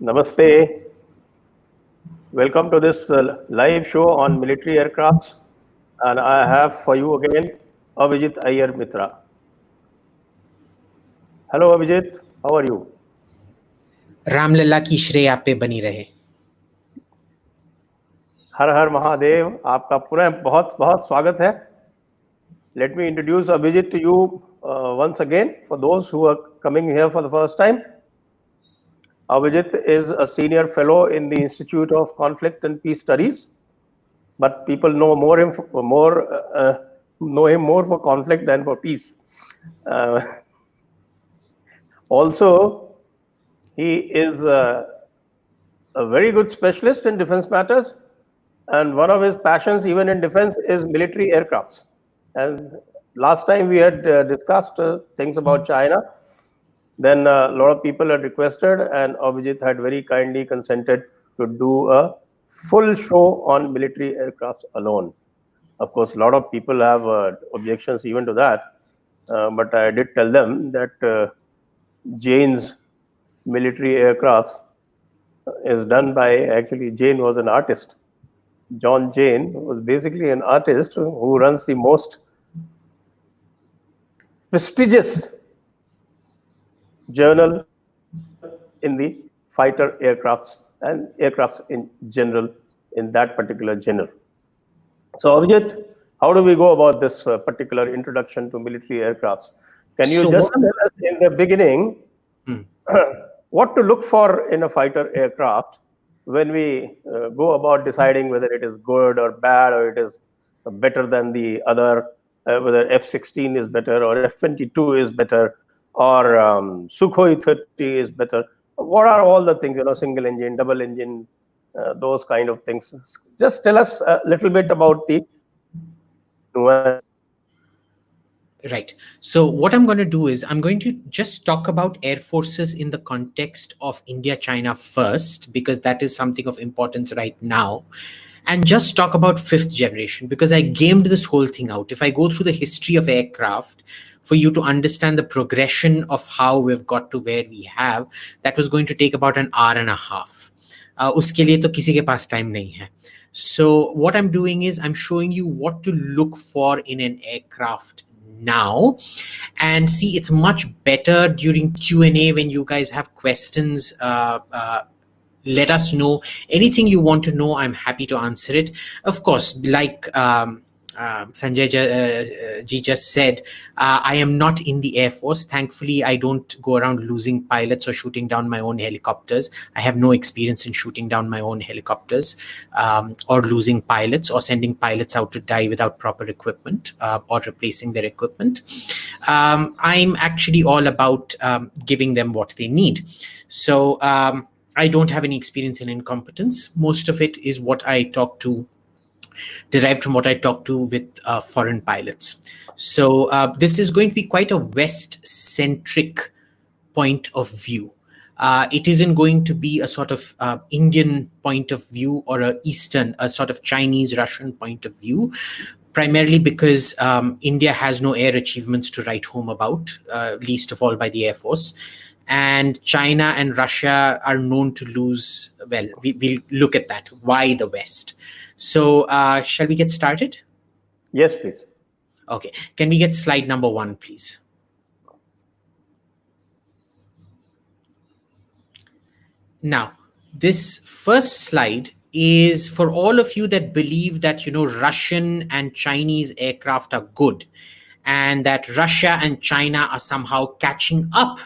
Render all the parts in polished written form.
Namaste. Welcome to this live show on military aircrafts. And I have for you again Abhijit Iyer Mitra. Hello Abhijit, how are you? Ramlala की श्रेय आप पे बनी रहे. हर हर महादेव, आपका पुनः बहुत बहुत स्वागत है. Let me introduce Abhijit to you once again for those who are coming here for the first time. Abhijit is a senior fellow in the Institute of Conflict and Peace Studies, but people know know him more for conflict than for peace. Also, he is a very good specialist in defense matters, and one of his passions, even in defense, is military aircrafts. And last time we had discussed things about China. Then a lot of people had requested, and Abhijit had very kindly consented to do a full show on military aircrafts alone. Of course, a lot of people have objections even to that, but I did tell them that Jane's military aircrafts is done by, actually Jane was an artist. John Jane was basically an artist who runs the most prestigious journal in the fighter aircrafts and aircrafts in general in that particular journal. So Abhijit, how do we go about this particular introduction to military aircrafts? Can you just tell us in the beginning what to look for in a fighter aircraft when we go about deciding whether it is good or bad, or it is better than the other, whether F-16 is better or F-22 is better, or Sukhoi 30 is better? What are all the things, single engine, double engine, those kind of things? Just tell us a little bit about the nuance. Right. So what I'm going to do is I'm going to just talk about air forces in the context of India-China first, because that is something of importance right now. And just talk about fifth generation, because I gamed this whole thing out. If I go through the history of aircraft, for you to understand the progression of how we've got to where we have, that was going to take about an hour and a half. Uske liye to kisi ke paas time nahi hai. So what I'm doing is I'm showing you what to look for in an aircraft now, and see, it's much better during Q&A when you guys have questions. Let us know anything you want to know. I'm happy to answer it. Of course, like Sanjay ji just said, I am not in the Air Force. Thankfully, I don't go around losing pilots or shooting down my own helicopters. I have no experience in shooting down my own helicopters, or losing pilots, or sending pilots out to die without proper equipment, or replacing their equipment. I'm actually all about giving them what they need. So I don't have any experience in incompetence. Most of it is what I talk to, derived from what I talk to with foreign pilots. So this is going to be quite a West-centric point of view. It isn't going to be a sort of Indian point of view, or a sort of Chinese, Russian point of view, primarily because India has no air achievements to write home about, least of all by the Air Force. And China and Russia are known to lose. Well, we'll look at that. Why the West? So shall we get started? Yes, please. Okay. Can we get slide number 1, please? Now, this first slide is for all of you that believe that, Russian and Chinese aircraft are good, and that Russia and China are somehow catching up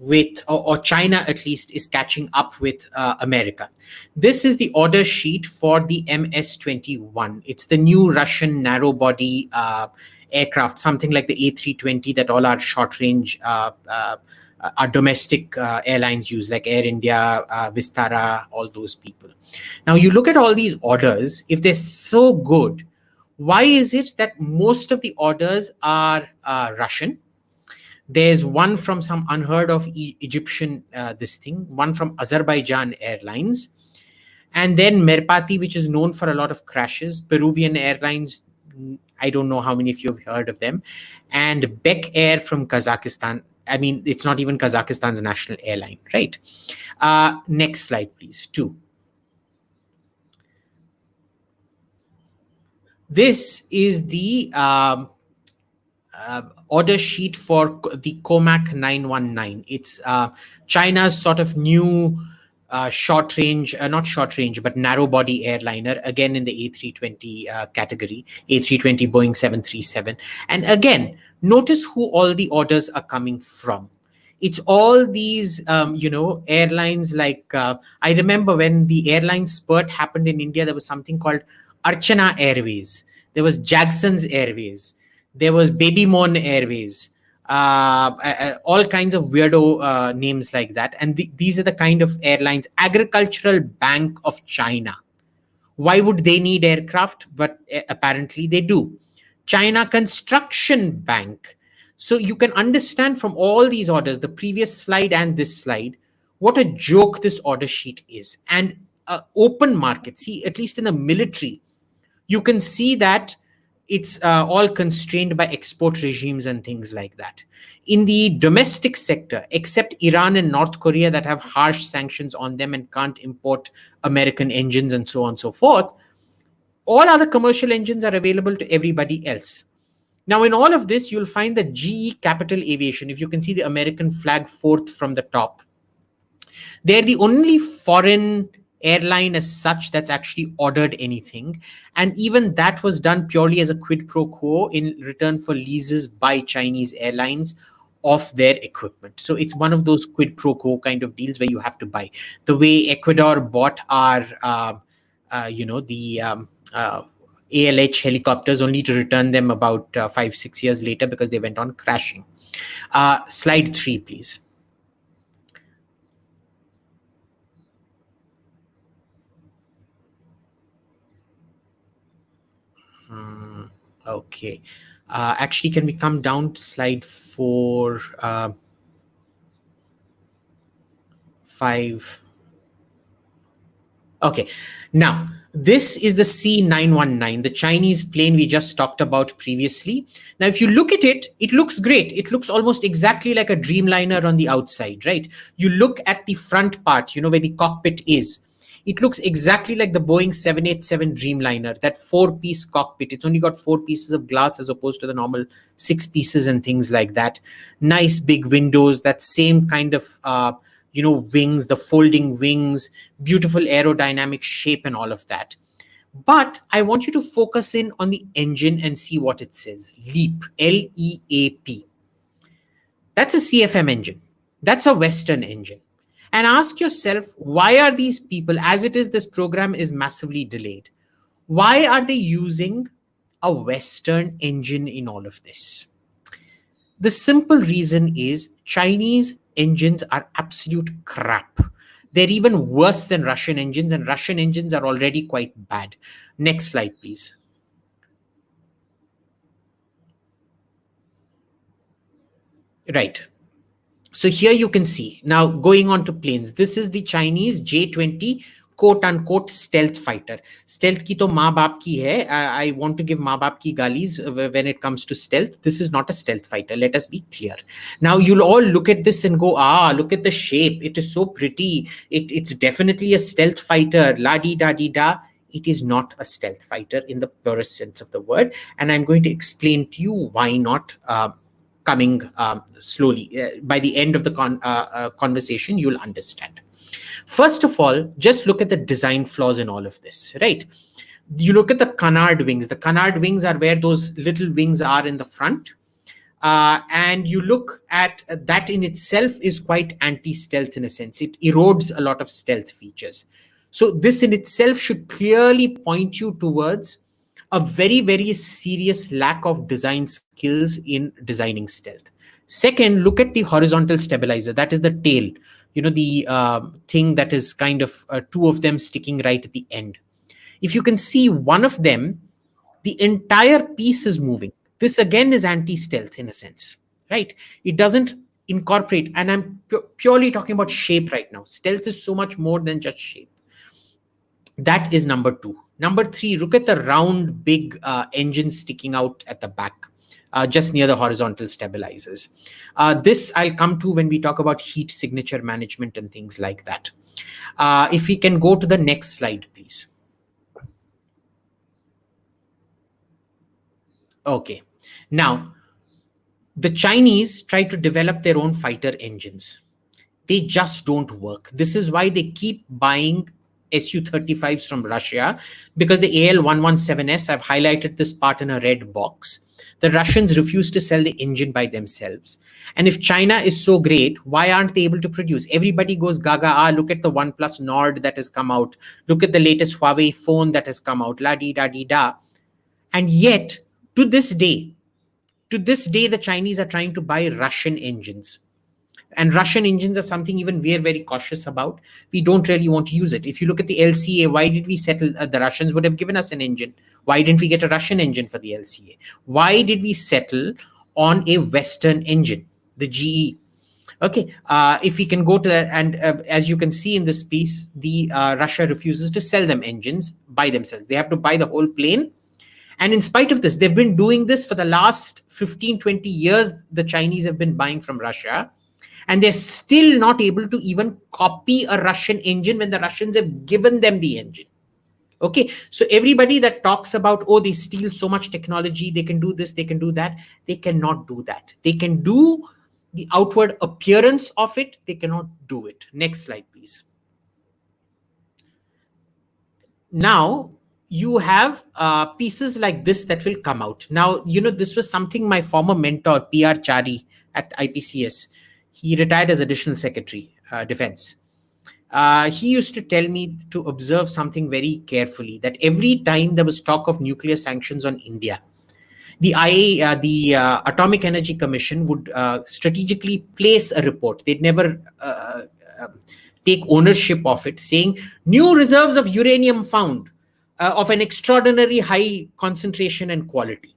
with, or China at least is catching up with America. This is the order sheet for the MS-21. It's the new Russian narrow body aircraft, something like the A320 that all our short range, our domestic airlines use, like Air India, Vistara, all those people. Now you look at all these orders, if they're so good, why is it that most of the orders are Russian? There's one from some unheard of Egyptian one from Azerbaijan Airlines, and then Merpati, which is known for a lot of crashes, Peruvian Airlines, I don't know how many of you have heard of them, and Bek Air from Kazakhstan. I mean, it's not even Kazakhstan's national airline, right? Next slide, please. 2. This is the order sheet for the Comac 919. It's China's sort of new short range, not short range, but narrow body airliner, again in the A320 category, A320 Boeing 737. And again, notice who all the orders are coming from. It's all these, airlines like, I remember when the airline spurt happened in India, there was something called Archana Airways. There was Jackson's Airways. There was Baby Mon Airways. All kinds of weirdo names like that. And these are the kind of airlines. Agricultural Bank of China. Why would they need aircraft? But apparently they do. China Construction Bank. So you can understand from all these orders, the previous slide and this slide, what a joke this order sheet is. And open market, see, at least in the military, you can see that it's all constrained by export regimes and things like that. In the domestic sector, except Iran and North Korea that have harsh sanctions on them and can't import American engines and so on and so forth, all other commercial engines are available to everybody else. Now, in all of this, you'll find that GE Capital Aviation, if you can see the American flag fourth from the top, they're the only foreign airline as such that's actually ordered anything. And even that was done purely as a quid pro quo in return for leases by Chinese airlines of their equipment. So it's one of those quid pro quo kind of deals where you have to buy. The way Ecuador bought our, ALH helicopters only to return them about 5-6 years later because they went on crashing. Slide 3, please. Okay. Actually, can we come down to slide 4, 5? Okay. Now, this is the C919, the Chinese plane we just talked about previously. Now, if you look at it, it looks great. It looks almost exactly like a Dreamliner on the outside, right? You look at the front part, where the cockpit is. It looks exactly like the Boeing 787 Dreamliner, that 4-piece cockpit. It's only got 4 pieces of glass as opposed to the normal 6 pieces and things like that. Nice big windows, that same kind of wings, the folding wings, beautiful aerodynamic shape and all of that. But I want you to focus in on the engine and see what it says. LEAP, L-E-A-P. That's a CFM engine. That's a Western engine. And ask yourself, why are these people, as it is, this program is massively delayed. Why are they using a Western engine in all of this? The simple reason is Chinese engines are absolute crap. They're even worse than Russian engines, and Russian engines are already quite bad. Next slide, please. Right. So here you can see, now going on to planes, this is the Chinese J20 quote-unquote stealth fighter. Stealth ki to maa baap ki hai. I want to give maa baap ki galis when it comes to stealth. This is not a stealth fighter. Let us be clear. Now you'll all look at this and go, look at the shape. It is so pretty. It's definitely a stealth fighter. La-di-da-di-da. It is not a stealth fighter in the purest sense of the word. And I'm going to explain to you why not coming slowly. By the end of the conversation, you'll understand. First of all, just look at the design flaws in all of this, right? You look at the Canard Wings. The Canard Wings are where those little wings are in the front. And you look at that in itself is quite anti-stealth in a sense. It erodes a lot of stealth features. So this in itself should clearly point you towards a very, very serious lack of design skills in designing stealth. Second, look at the horizontal stabilizer. That is the tail. The thing that is kind of 2 of them sticking right at the end. If you can see one of them, the entire piece is moving. This again is anti-stealth in a sense, right? It doesn't incorporate, and I'm purely talking about shape right now. Stealth is so much more than just shape. That is number 2. Number 3, look at the round, big engine sticking out at the back. just near the horizontal stabilizers. This I'll come to when we talk about heat signature management and things like that. If we can go to the next slide, please. Okay. Now, the Chinese try to develop their own fighter engines. They just don't work. This is why they keep buying Su-35s from Russia, because the AL-117S, I've highlighted this part in a red box. The Russians refuse to sell the engine by themselves. And if China is so great, why aren't they able to produce? Everybody goes gaga, look at the OnePlus Nord that has come out. Look at the latest Huawei phone that has come out, la-di-da-di-da. And yet, to this day, the Chinese are trying to buy Russian engines. And Russian engines are something even we're very cautious about. We don't really want to use it. If you look at the LCA, why did we settle? The Russians would have given us an engine. Why didn't we get a Russian engine for the LCA? Why did we settle on a Western engine, the GE? Okay, if we can go to that, and as you can see in this piece, the Russia refuses to sell them engines by themselves. They have to buy the whole plane. And in spite of this, they've been doing this for the last 15, 20 years. The Chinese have been buying from Russia. And they're still not able to even copy a Russian engine when the Russians have given them the engine. Okay, so everybody that talks about, oh, they steal so much technology, they can do this, they can do that, they cannot do that. They can do the outward appearance of it, they cannot do it. Next slide, please. Now, you have pieces like this that will come out. Now, this was something my former mentor, PR Chari at IPCS, he retired as Additional Secretary, Defense. He used to tell me to observe something very carefully, that every time there was talk of nuclear sanctions on India, the Atomic Energy Commission would strategically place a report. They'd never take ownership of it, saying new reserves of uranium found of an extraordinary high concentration and quality.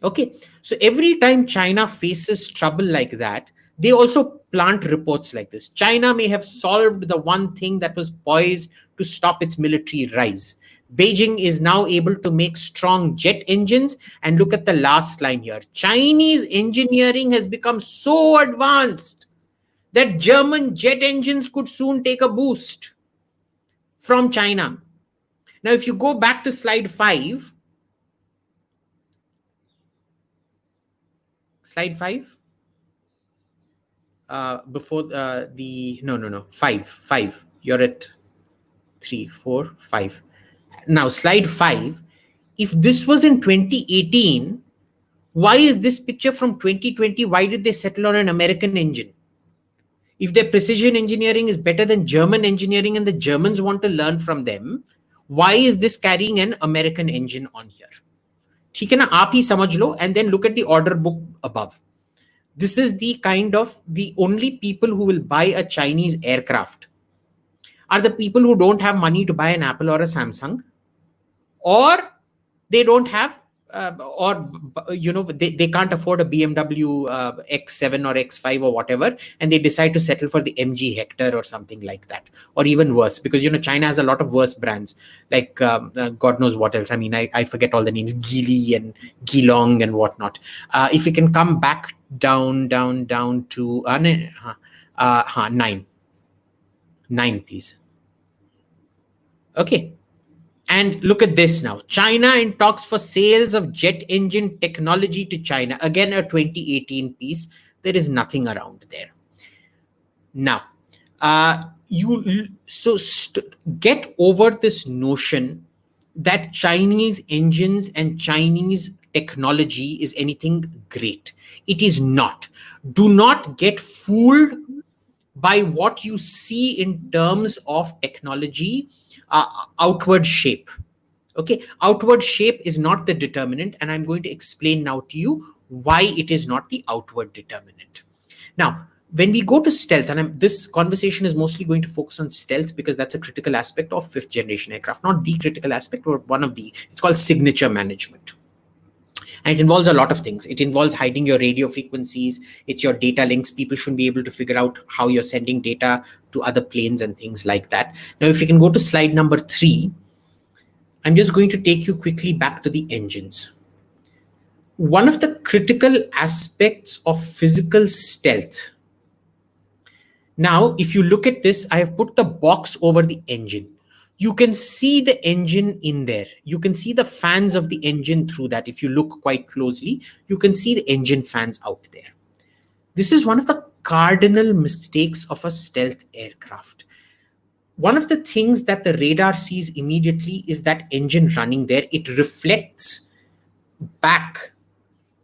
Okay, so every time China faces trouble like that, they also plant reports like this. China may have solved the one thing that was poised to stop its military rise. Beijing is now able to make strong jet engines. And look at the last line here. Chinese engineering has become so advanced that German jet engines could soon take a boost from China. Now, if you go back to slide 5, slide 5. Before no, 5. You're at 3, 4, 5. Now, slide 5. If this was in 2018, why is this picture from 2020? Why did they settle on an American engine? If their precision engineering is better than German engineering and the Germans want to learn from them, why is this carrying an American engine on here? ठीक है ना, आप ही समझ लो, and then look at the order book above. This is the only people who will buy a Chinese aircraft are the people who don't have money to buy an Apple or a Samsung, or they don't have, they can't afford a BMW X7 or X5 or whatever, and they decide to settle for the MG Hector or something like that, or even worse, because China has a lot of worse brands, like God knows what else. I mean, I forget all the names, Geely and Geelong and whatnot. If we can come back down to 9, please. Okay. And look at this now. China in talks for sales of jet engine technology to China. Again, a 2018 piece. There is nothing around there. Now, get over this notion that Chinese engines and Chinese technology is anything great. It is not. Do not get fooled by what you see in terms of technology. Outward shape. Okay, outward shape is not the determinant, and I'm going to explain now to you why it is not the outward determinant. Now, when we go to stealth, and this conversation is mostly going to focus on stealth because that's a critical aspect of 5th generation aircraft, not the critical aspect, but one of the, it's called signature management. And it involves a lot of things. It involves hiding your radio frequencies. It's your data links. People shouldn't be able to figure out how you're sending data to other planes and things like that. Now, if you can go to slide number 3, I'm just going to take you quickly back to the engines. one of the critical aspects of physical stealth. Now, if you look at this, I have put the box over the engine. You can see the engine in there. You can see the fans of the engine through that. If you look quite closely, you can see the engine fans out there. This is one of the cardinal mistakes of a stealth aircraft. One of the things that the radar sees immediately is that engine running there. It reflects back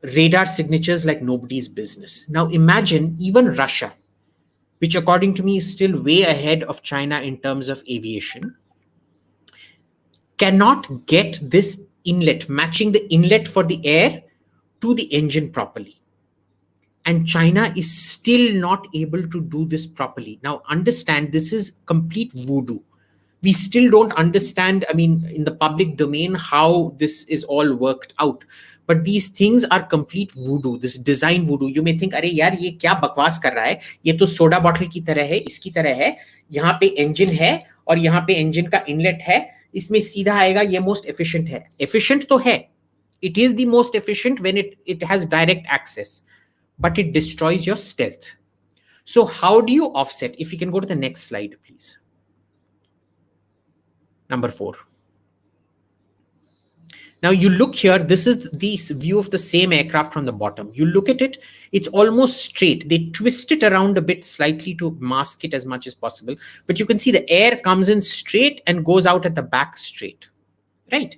radar signatures like nobody's business. Now imagine even Russia, which according to me is still way ahead of China in terms of aviation, cannot get this inlet, matching the inlet for the air to the engine properly. And China is still not able to do this properly. Now, understand, this is complete voodoo. We still don't understand, I mean, in the public domain, how this is all worked out. But these things are complete voodoo, this design voodoo. You may think, अरे यार ये क्या बकवास कर रहा है, ये तो सोडा बॉटल की तरह है, इसकी तरह है, यहाँ पे इंजन है और यहाँ पे इंजन का इनलेट है, इसमें सीधा आएगा, ये मोस्ट एफिशिएंट है. एफिशिएंट तो है, it is the most efficient when it has direct access, but it destroys your stealth. So how do you offset? If you can go to the next slide, please. Number 4. Now you look here, this is the view of the same aircraft from the bottom. You look at it, it's almost straight. They twist it around a bit slightly to mask it as much as possible. But you can see the air comes in straight and goes out at the back straight, right?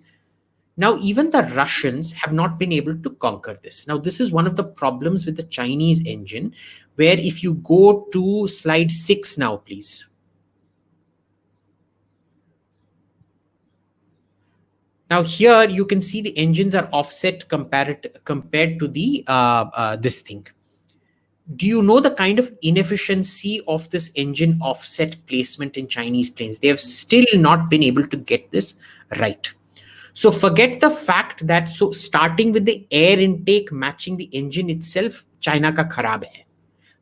Now, even the Russians have not been able to conquer this. Now, this is one of the problems with the Chinese engine, where if you go to slide 6 now, please. Now here you can see the engines are offset compared to the this thing. Do you know the kind of inefficiency of this engine offset placement in Chinese planes? They have still not been able to get this right. So forget the fact that, so starting with the air intake matching the engine itself, China ka kharab hai.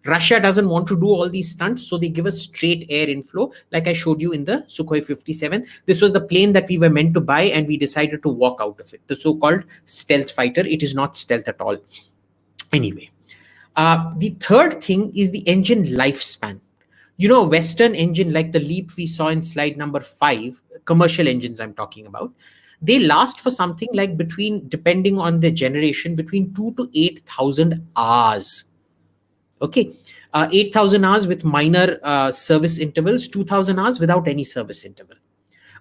Russia doesn't want to do all these stunts, so they give us straight air inflow, like I showed you in the Sukhoi 57. This was the plane that we were meant to buy, and we decided to walk out of it. The so-called stealth fighter. It is not stealth at all. Anyway, the third thing is the engine lifespan. You know, Western engine like the LEAP we saw in slide number 5, commercial engines I'm talking about, they last for something like between, depending on the generation, between 2 to 8,000 hours. Okay, 8,000 hours with minor service intervals, 2,000 hours without any service interval.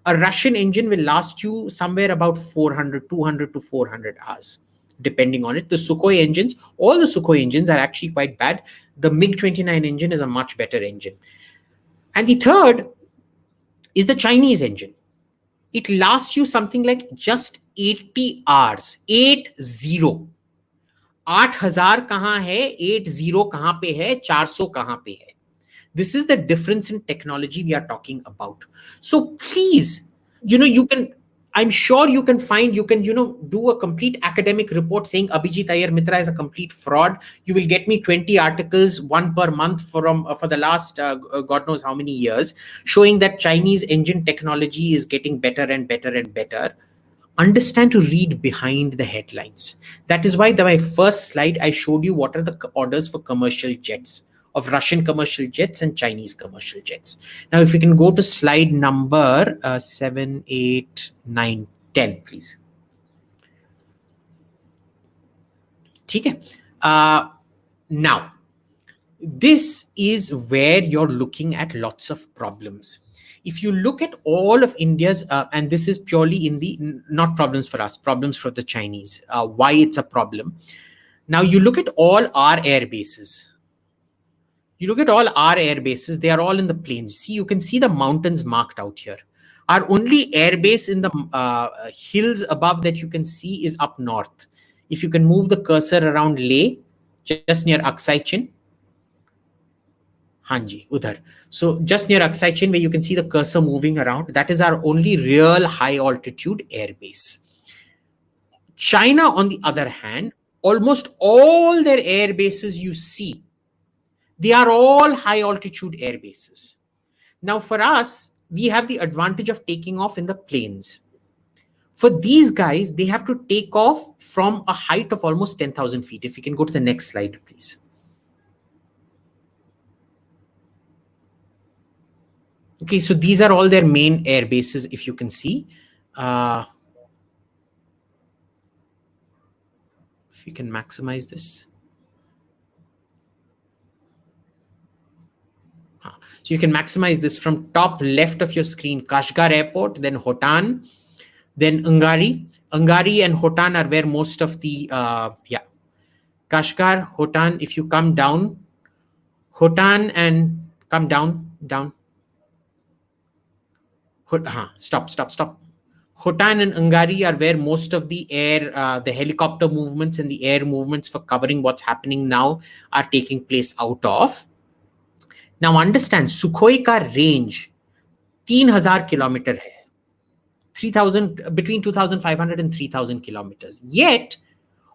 A Russian engine will last you somewhere about 200 to 400 hours, depending on it. The Sukhoi engines, all the Sukhoi engines are actually quite bad. The MiG-29 engine is a much better engine. And the third is the Chinese engine. It lasts you something like just 80 hours, 80. 8,000 कहाँ है, 80 कहाँ पे है, 400 कहाँ पे है. This is the difference in technology we are talking about. So please, you can, I'm sure you can find, you can, do a complete academic report saying Abhijit Iyer Mitra is a complete fraud. You will get me 20 articles, one per month for the last God knows how many years, showing that Chinese engine technology is getting better and better and better. Understand to read behind the headlines. That is why my first slide, I showed you what are the orders for commercial jets, of Russian commercial jets and Chinese commercial jets. Now, if you can go to slide number 7, 8, 9, 10, please. Okay. Now, this is where you're looking at lots of problems. If you look at all of India's, and this is purely in the, not problems for us, problems for the Chinese, why it's a problem. Now you look at all our air bases. They are all in the plains. See, you can see the mountains marked out here. Our only air base in the hills above that you can see is up north. If you can move the cursor around Leh, just near Aksai Chin. Hanji, udhar. So just near Aksai Chin, where you can see the cursor moving around, that is our only real high altitude airbase. China, on the other hand, almost all their air bases you see, they are all high altitude air bases. Now for us, we have the advantage of taking off in the plains. For these guys, they have to take off from a height of almost 10,000 feet. If you can go to the next slide, please. Okay, so these are all their main air bases, if you can see. If you can maximize this. So you can maximize this from top left of your screen, Kashgar Airport, then Hotan, then Ungari. Ungari and Hotan are where most of the, Kashgar, Hotan, if you come down, Hotan and come down. Stop. Hotan and Ungari are where most of the air, the helicopter movements and the air movements for covering what's happening now are taking place out of. Now understand, Sukhoi ka range 3,000 kilometer hai. 3,000, between 2,500 and 3,000 kilometers. Yet,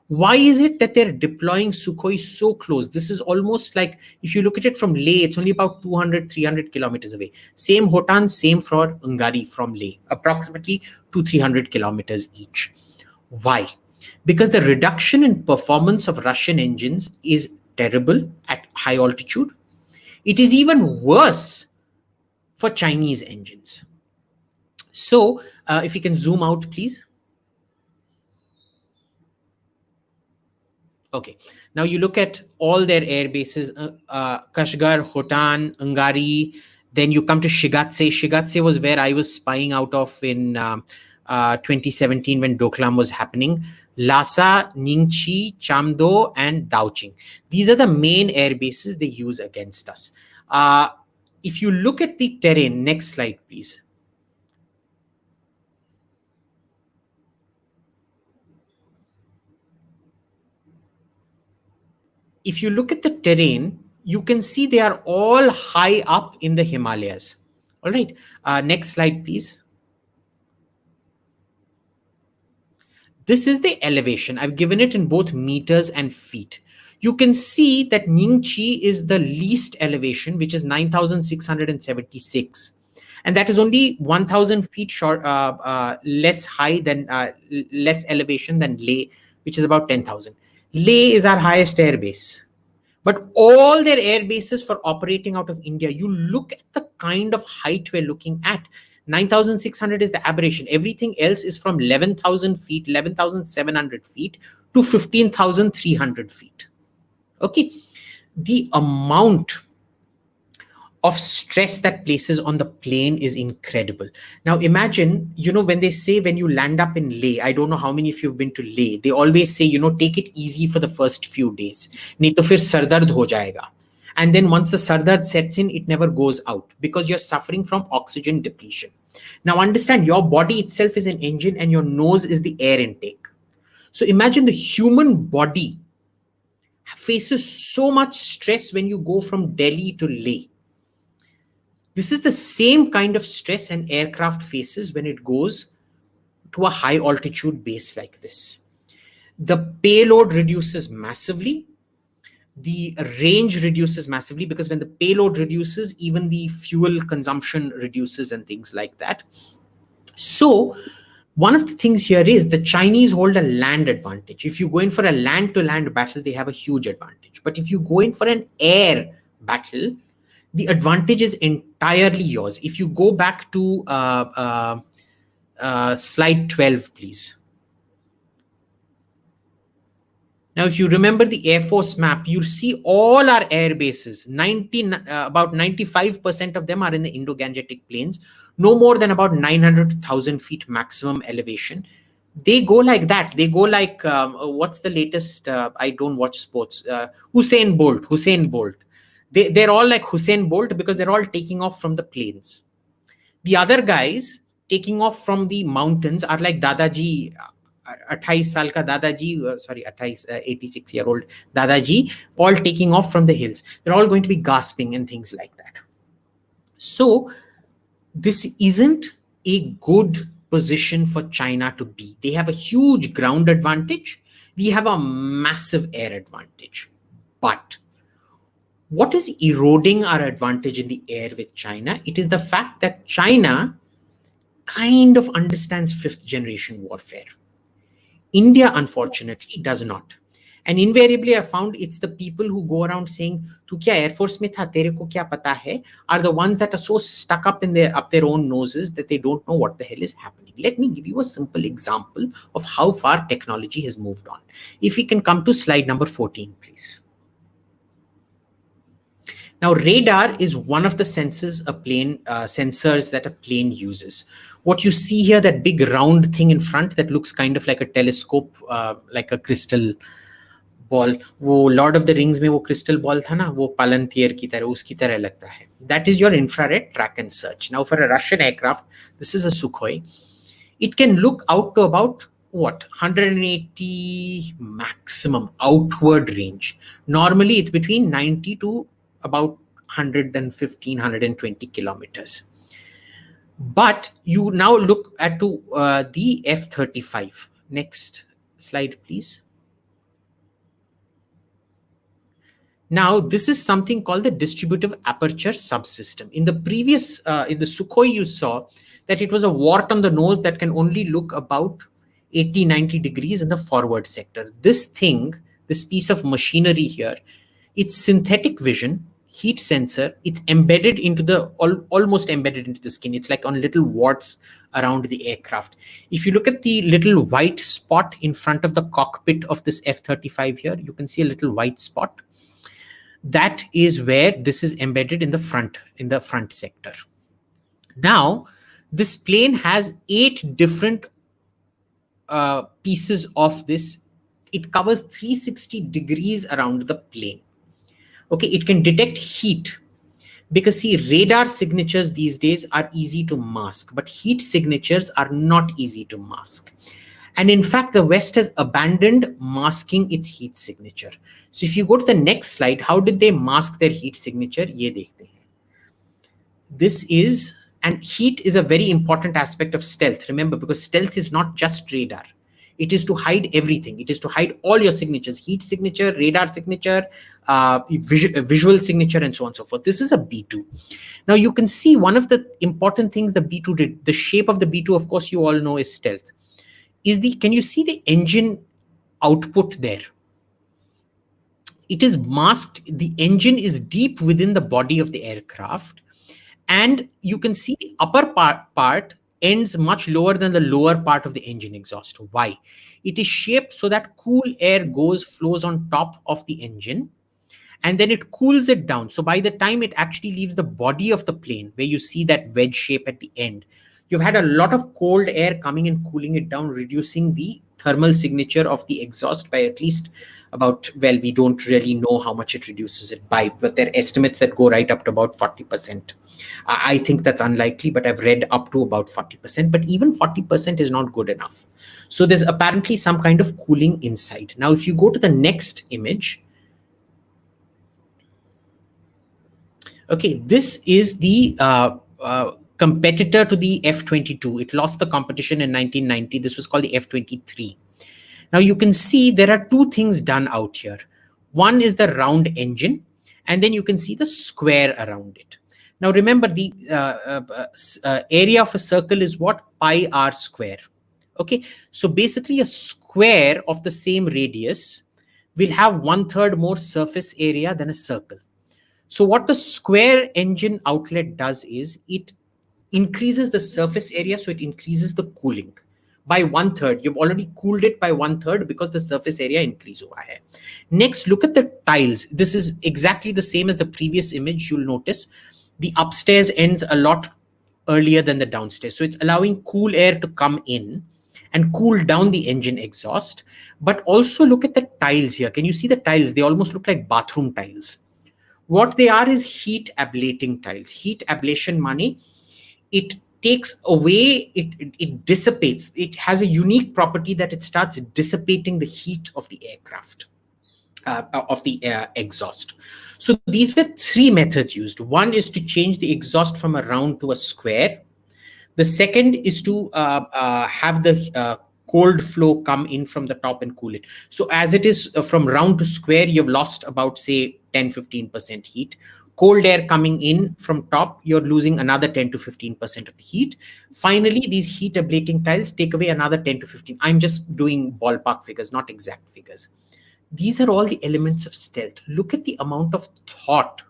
why is it that they're deploying Sukhoi so close? This is almost like, if you look at it from Leh, it's only about 200, 300 kilometers away. Same Hotan, same for Ungari from Leh, approximately 200-300 kilometers each. Why? Because the reduction in performance of Russian engines is terrible at high altitude. It is even worse for Chinese engines. So, if you can zoom out, please. Okay, now you look at all their air bases, Kashgar, Hotan, Ungari, then you come to Shigatse. Shigatse was where I was spying out of in 2017 when Doklam was happening. Lhasa, Ningchi, Chamdo, and Daoqing. These are the main air bases they use against us. If you look at the terrain, next slide, please. If you look at the terrain, you can see they are all high up in the Himalayas. All right, next slide, please. This is the elevation. I've given it in both meters and feet. You can see that Ningchi is the least elevation, which is 9,676. And that is only 1,000 feet short, less high than, less elevation than Leh, which is about 10,000. Leh is our highest air base. But all their air bases for operating out of India, you look at the kind of height we're looking at. 9,600 is the aberration. Everything else is from 11,000 feet, 11,700 feet to 15,300 feet. Okay. The amount of stress that places on the plane is incredible. Now imagine, when they say when you land up in Leh, I don't know how many of you have been to Leh, they always say, take it easy for the first few days. Nahi to fir sar dard ho jayega. And then once the sar dard sets in, it never goes out because you're suffering from oxygen depletion. Now understand, your body itself is an engine and your nose is the air intake. So imagine the human body faces so much stress when you go from Delhi to Leh. This is the same kind of stress an aircraft faces when it goes to a high altitude base like this. The payload reduces massively. The range reduces massively because when the payload reduces, even the fuel consumption reduces and things like that. So one of the things here is the Chinese hold a land advantage. If you go in for a land-to-land battle, they have a huge advantage. But if you go in for an air battle, the advantage is entirely yours. If you go back to slide 12, please. Now, if you remember the Air Force map, you see all our air bases, about 95% of them are in the Indo-Gangetic plains, no more than about 900 to 1,000 feet maximum elevation. They go like that. They go like, what's the latest? I don't watch sports. Usain Bolt. They're all like Usain Bolt because they're all taking off from the plains. The other guys taking off from the mountains are like Dadaji, 28 saal ka Dadaji, 86-year-old Dadaji, all taking off from the hills. They're all going to be gasping and things like that. So this isn't a good position for China to be. They have a huge ground advantage. We have a massive air advantage. But what is eroding our advantage in the air with China? It is the fact that China kind of understands fifth generation warfare. India, unfortunately, does not. And invariably, I found it's the people who go around saying, "Tu kya Air Force mein tha, tere ko kya pata hai," are the ones that are so stuck up in their own noses that they don't know what the hell is happening. Let me give you a simple example of how far technology has moved on. If we can come to slide number 14, please. Now, radar is one of the sensors that a plane uses. What you see here, that big round thing in front that looks kind of like a telescope, like a crystal ball, वो Lord of the Rings में वो crystal ball था ना, वो palantir की तरह, उसकी तरह लगता है. That is your infrared track and search. Now, for a Russian aircraft, this is a Sukhoi. It can look out to about 180 maximum outward range. Normally, it's between 90 to about 115, 120 kilometers. But you now look at the F-35. Next slide, please. Now, this is something called the Distributive Aperture Subsystem. In the previous, in the Sukhoi, you saw that it was a wart on the nose that can only look about 80, 90 degrees in the forward sector. This thing, this piece of machinery here, it's synthetic vision, heat sensor, it's embedded into the, almost embedded into the skin. It's like on little warts around the aircraft. If you look at the little white spot in front of the cockpit of this F-35 here, you can see a little white spot. That is where this is embedded in the front sector. Now, this plane has 8 different pieces of this. It covers 360 degrees around the plane. Okay, it can detect heat, because see, radar signatures these days are easy to mask, but heat signatures are not easy to mask. And in fact, the West has abandoned masking its heat signature. So if you go to the next slide, how did they mask their heat signature? Ye dekhte hain. This is, and heat is a very important aspect of stealth. Remember, because stealth is not just radar. It is to hide everything. It is to hide all your signatures, heat signature, radar signature, visual signature, and so on and so forth. This is a B2. Now you can see one of the important things the B2 did, the shape of the B2, of course, you all know is stealth. Can you see the engine output there? It is masked. The engine is deep within the body of the aircraft. And you can see the upper part ends much lower than the lower part of the engine exhaust. Why? It is shaped so that cool air flows on top of the engine, and then it cools it down. So by the time it actually leaves the body of the plane, where you see that wedge shape at the end, you've had a lot of cold air coming and cooling it down, reducing the thermal signature of the exhaust by at least about, well, we don't really know how much it reduces it by, but there are estimates that go right up to about 40%. I think that's unlikely, but I've read up to about 40%, but even 40% is not good enough. So there's apparently some kind of cooling inside. Now, if you go to the next image, okay, this is the competitor to the F-22. It lost the competition in 1990. This was called the F-23. Now you can see there are 2 things done out here. One is the round engine, and then you can see the square around it. Now remember, the area of a circle is what? Pi r square. Okay, so basically a square of the same radius will have 1/3 more surface area than a circle. So what the square engine outlet does is it increases the surface area, so it increases the cooling by 1/3. You've already cooled it by 1/3 because the surface area increase over here. Next, look at the tiles. This is exactly the same as the previous image. You'll notice the upstairs ends a lot earlier than the downstairs. So it's allowing cool air to come in and cool down the engine exhaust. But also look at the tiles here. Can you see the tiles? They almost look like bathroom tiles. What they are is heat ablating tiles. Heat ablation money, it takes away, it dissipates. It has a unique property that it starts dissipating the heat of the aircraft, of the exhaust. So these were 3 methods used. One is to change the exhaust from a round to a square. The second is to have the cold flow come in from the top and cool it. So as it is from round to square, you've lost about, say, 10-15% heat. cold air coming in from top, you're losing another 10 to 15% of the heat. Finally, these heat ablating tiles take away another 10 to 15. I'm just doing ballpark figures, not exact figures. These are all the elements of stealth. Look at the amount of thought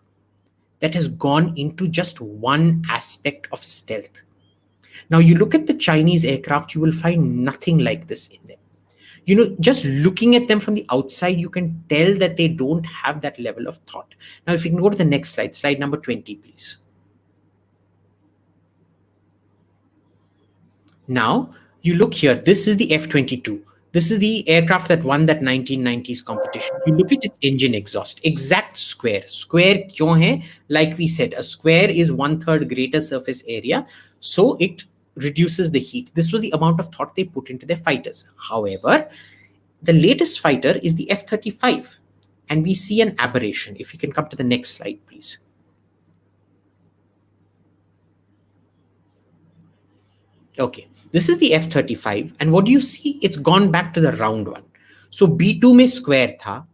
that has gone into just one aspect of stealth. Now, you look at the Chinese aircraft, you will find nothing like this in them. You know, just looking at them from the outside, you can tell that they don't have that level of thought. Now, if you can go to the next slide, slide number 20, please. Now, you look here, this is the F-22. This is the aircraft that won that 1990s competition. You look at its engine exhaust, exact square. Square kyun hai? Like we said, a square is 1/3 greater surface area, so it reduces the heat. This was the amount of thought they put into their fighters. However, the latest fighter is the F-35, and we see an aberration. If you can come to the next slide, please. Okay, this is the F-35, and what do you see? It's gone back to the round one. So B2 में square था,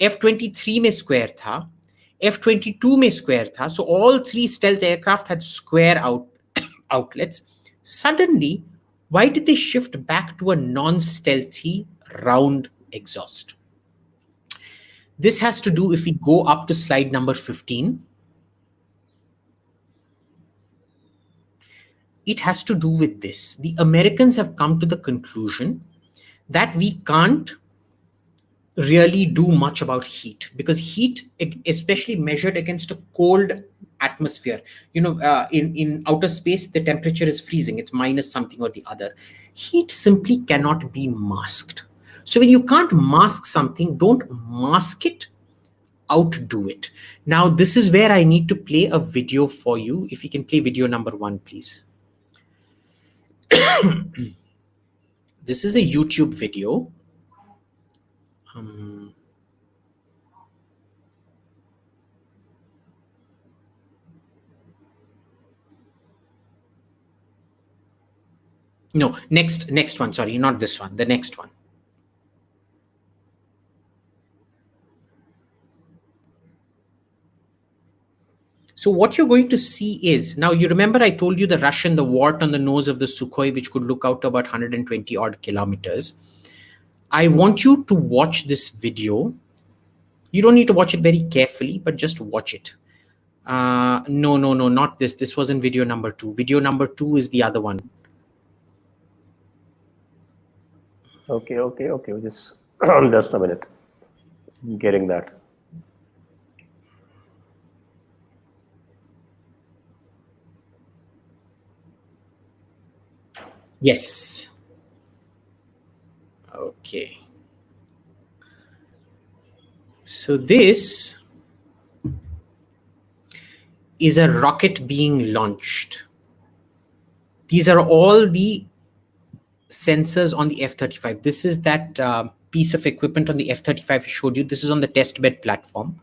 F-23 में square था, F-22 में square था. So all three stealth aircraft had square outlets. Suddenly, why did they shift back to a non-stealthy round exhaust? This has to do, if we go up to slide number 15, it has to do with this. The Americans have come to the conclusion that we can't really do much about heat, because heat, especially measured against a cold atmosphere, you know, in outer space, the temperature is freezing. It's minus something or the other. Heat simply cannot be masked. So when you can't mask something, don't mask it, outdo it. Now, this is where I need to play a video for you. If you can play video number 1, please. This is a YouTube video. No, next one. Sorry, not this one. The next one. So what you're going to see is, now you remember I told you the Russian, the wart on the nose of the Sukhoi, which could look out to about 120 odd kilometers. I want you to watch this video. You don't need to watch it very carefully, but just watch it. No, not this. This wasn't video number 2. Video number 2 is the other one. Okay. Just a minute. Getting that. Yes. Okay. So this is a rocket being launched. These are all the sensors on the F-35. This is that piece of equipment on the F-35 I showed you. This is on the testbed platform.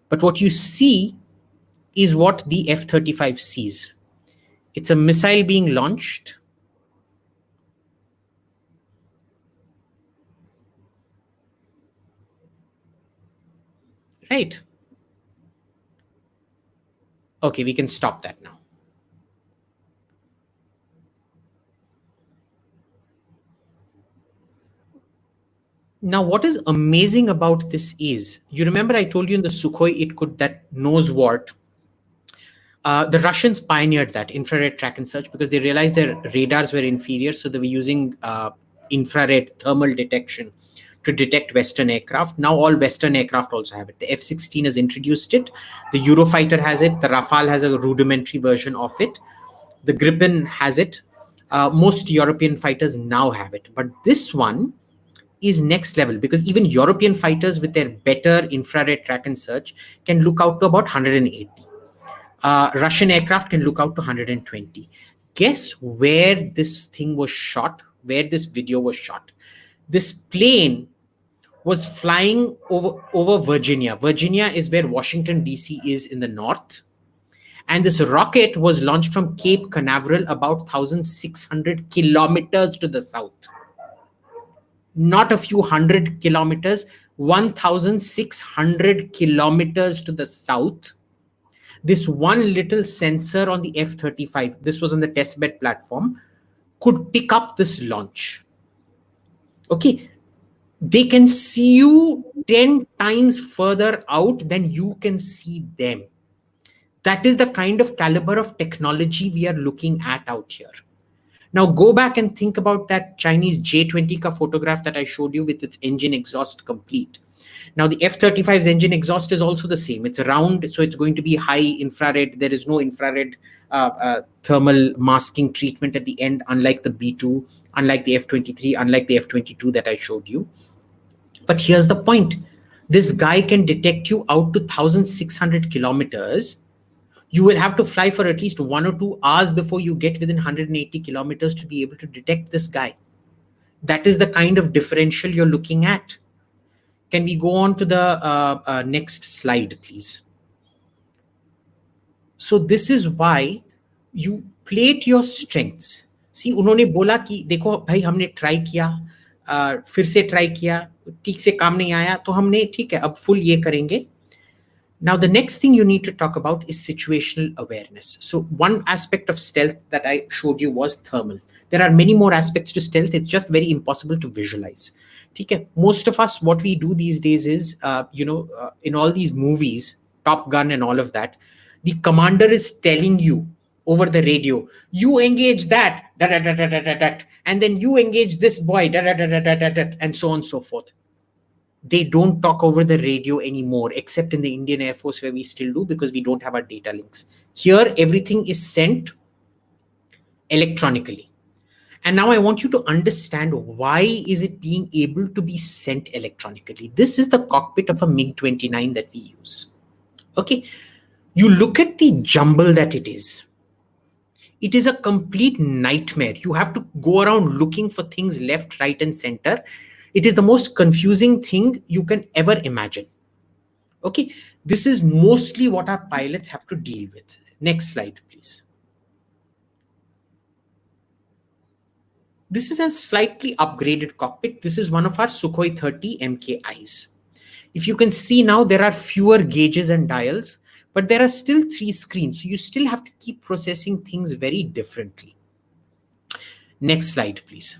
But what you see is what the F-35 sees. It's a missile being launched. Right. Okay, we can stop that now. Now, what is amazing about this is, you remember I told you in the Sukhoi, it could, that nose wart. The Russians pioneered that infrared track and search because they realized their radars were inferior. So they were using infrared thermal detection to detect Western aircraft. Now all Western aircraft also have it. The F-16 has introduced it. The Eurofighter has it. The Rafale has a rudimentary version of it. The Gripen has it. Most European fighters now have it. But this one is next level, because even European fighters with their better infrared track and search can look out to about 180. Russian aircraft can look out to 120. Guess where this thing was shot, where this video was shot? This plane was flying over Virginia. Virginia is where Washington, D.C. is in the north. And this rocket was launched from Cape Canaveral, about 1,600 kilometers to the south. Not a few hundred kilometers, 1,600 kilometers to the south. This one little sensor on the F-35, this was on the testbed platform, could pick up this launch. Okay, they can see you 10 times further out than you can see them. That is the kind of caliber of technology we are looking at out here. Now go back and think about that Chinese J20 ka photograph that I showed you with its engine exhaust complete. Now the F-35's engine exhaust is also the same. It's round, so it's going to be high infrared. There is no infrared thermal masking treatment at the end, unlike the B-2, unlike the F-23, unlike the F-22 that I showed you. But here's the point. This guy can detect you out to 1,600 kilometers. You will have to fly for at least 1 or 2 hours before you get within 180 kilometers to be able to detect this guy. That is the kind of differential you're looking at. Can we go on to the next slide, please? So this is why you plate your strengths. See, उन्होंने बोला कि देखो भाई हमने try किया, फिर से try किया, ठीक से काम नहीं आया, तो हमने ठीक है अब फुल ये करेंगे. Now the next thing you need to talk about is situational awareness. So one aspect of stealth that I showed you was thermal. There are many more aspects to stealth. It's just very impossible to visualize. Okay. Most of us, what we do these days is, in all these movies, Top Gun and all of that, the commander is telling you over the radio, you engage that, and then you engage this boy, and so on and so forth. They don't talk over the radio anymore, except in the Indian Air Force where we still do, because we don't have our data links. Here, everything is sent electronically. And now I want you to understand why is it being able to be sent electronically. This is the cockpit of a MiG-29 that we use. Okay, you look at the jumble that it is. It is a complete nightmare. You have to go around looking for things left, right, and center. It is the most confusing thing you can ever imagine. Okay, this is mostly what our pilots have to deal with. Next slide, please. This is a slightly upgraded cockpit. This is one of our Sukhoi 30 MKIs. If you can see now, there are fewer gauges and dials, but there are still 3 screens. So you still have to keep processing things very differently. Next slide, please.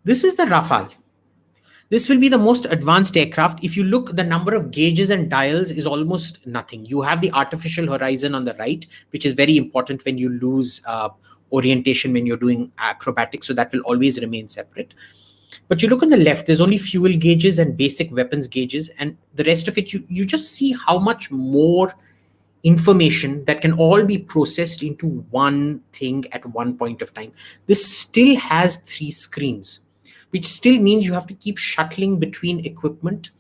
This is the Rafale. This will be the most advanced aircraft. If you look, the number of gauges and dials is almost nothing. You have the artificial horizon on the right, which is very important when you lose orientation when you're doing acrobatics. So that will always remain separate. But you look on the left, there's only fuel gauges and basic weapons gauges. And the rest of it, you just see how much more information that can all be processed into one thing at one point of time. This still has 3 screens, which still means you have to keep shuttling between equipment.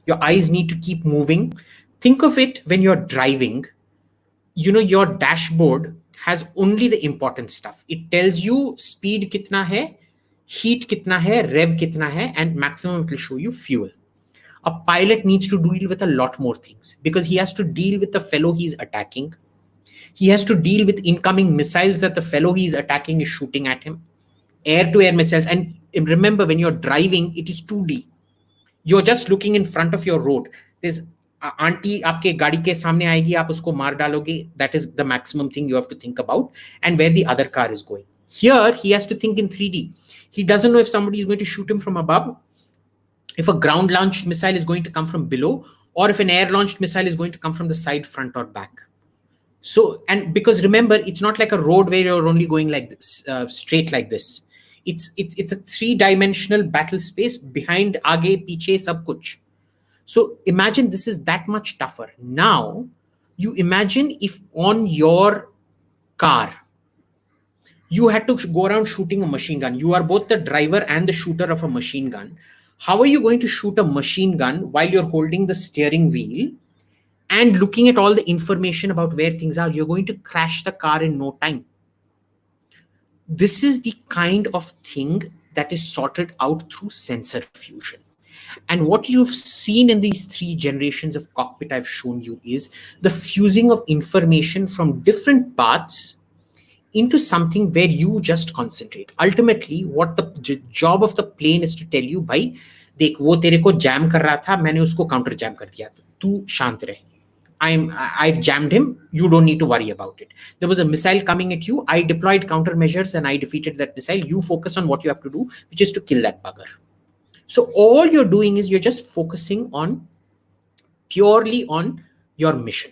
Your eyes need to keep moving. Think of it when you're driving, your dashboard has only the important stuff. It tells you speed kitna hai, heat kitna hai, rev kitna hai, and maximum it will show you fuel. A pilot needs to deal with a lot more things because he has to deal with the fellow he's attacking. He has to deal with incoming missiles that the fellow he's attacking is shooting at him. Air-to-air missiles. And remember, when you're driving, it is 2D. You're just looking in front of your road. There's auntie aapke gaadi ke samne aayegi, aap usko maar daloge. That is the maximum thing you have to think about, and where the other car is going. Here, he has to think in 3D. He doesn't know if somebody is going to shoot him from above, if a ground-launched missile is going to come from below, or if an air-launched missile is going to come from the side, front, or back. So, and because remember, it's not like a road where you're only going like this, straight like this. It's a 3-dimensional battle space behind, aage, piche, sab kuch. So imagine this is that much tougher. Now, you imagine if on your car, you had to go around shooting a machine gun. You are both the driver and the shooter of a machine gun. How are you going to shoot a machine gun while you're holding the steering wheel and looking at all the information about where things are? You're going to crash the car in no time. This is the kind of thing that is sorted out through sensor fusion. And what you've seen in these 3 generations of cockpit I've shown you is the fusing of information from different parts into something where you just concentrate. Ultimately, what the job of the plane is to tell you, bhai, देख वो तेरे को jam कर रहा था, मैंने उसको counter jam कर दिया, तू शांत रहे. I've jammed him. You don't need to worry about it. There was a missile coming at you. I deployed countermeasures and I defeated that missile. You focus on what you have to do, which is to kill that bugger. So all you're doing is you're just focusing on purely on your mission.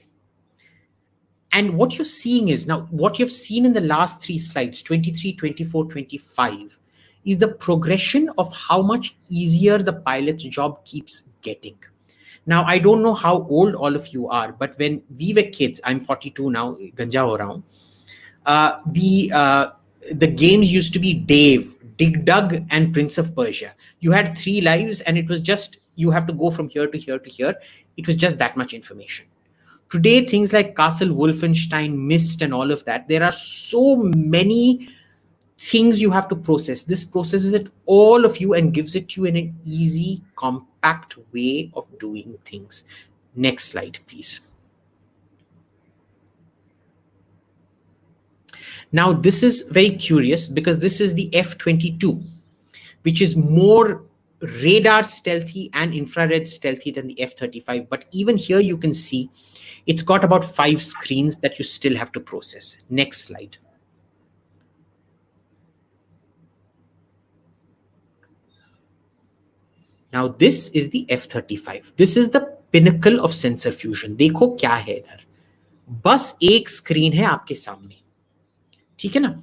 And what you're seeing is now what you've seen in the last three slides, 23, 24, 25, is the progression of how much easier the pilot's job keeps getting. Now, I don't know how old all of you are, but when we were kids, I'm 42 now, ganja ho raha hu, the games used to be Dave, Dig Dug, and Prince of Persia. You had 3 lives, and it was just, you have to go from here to here to here. It was just that much information. Today, things like Castle Wolfenstein, Myst, and all of that, there are so many things you have to process. This processes it all of you and gives it to you in an easy, compact way of doing things. Next slide, please. Now, this is very curious because this is the F-22, which is more radar stealthy and infrared stealthy than the F-35. But even here you can see it's got about 5 screens that you still have to process. Next slide. Now this is the F-35. This is the pinnacle of sensor fusion. देखो क्या है इधर, बस एक screen है आपके सामने, ठीक है ना?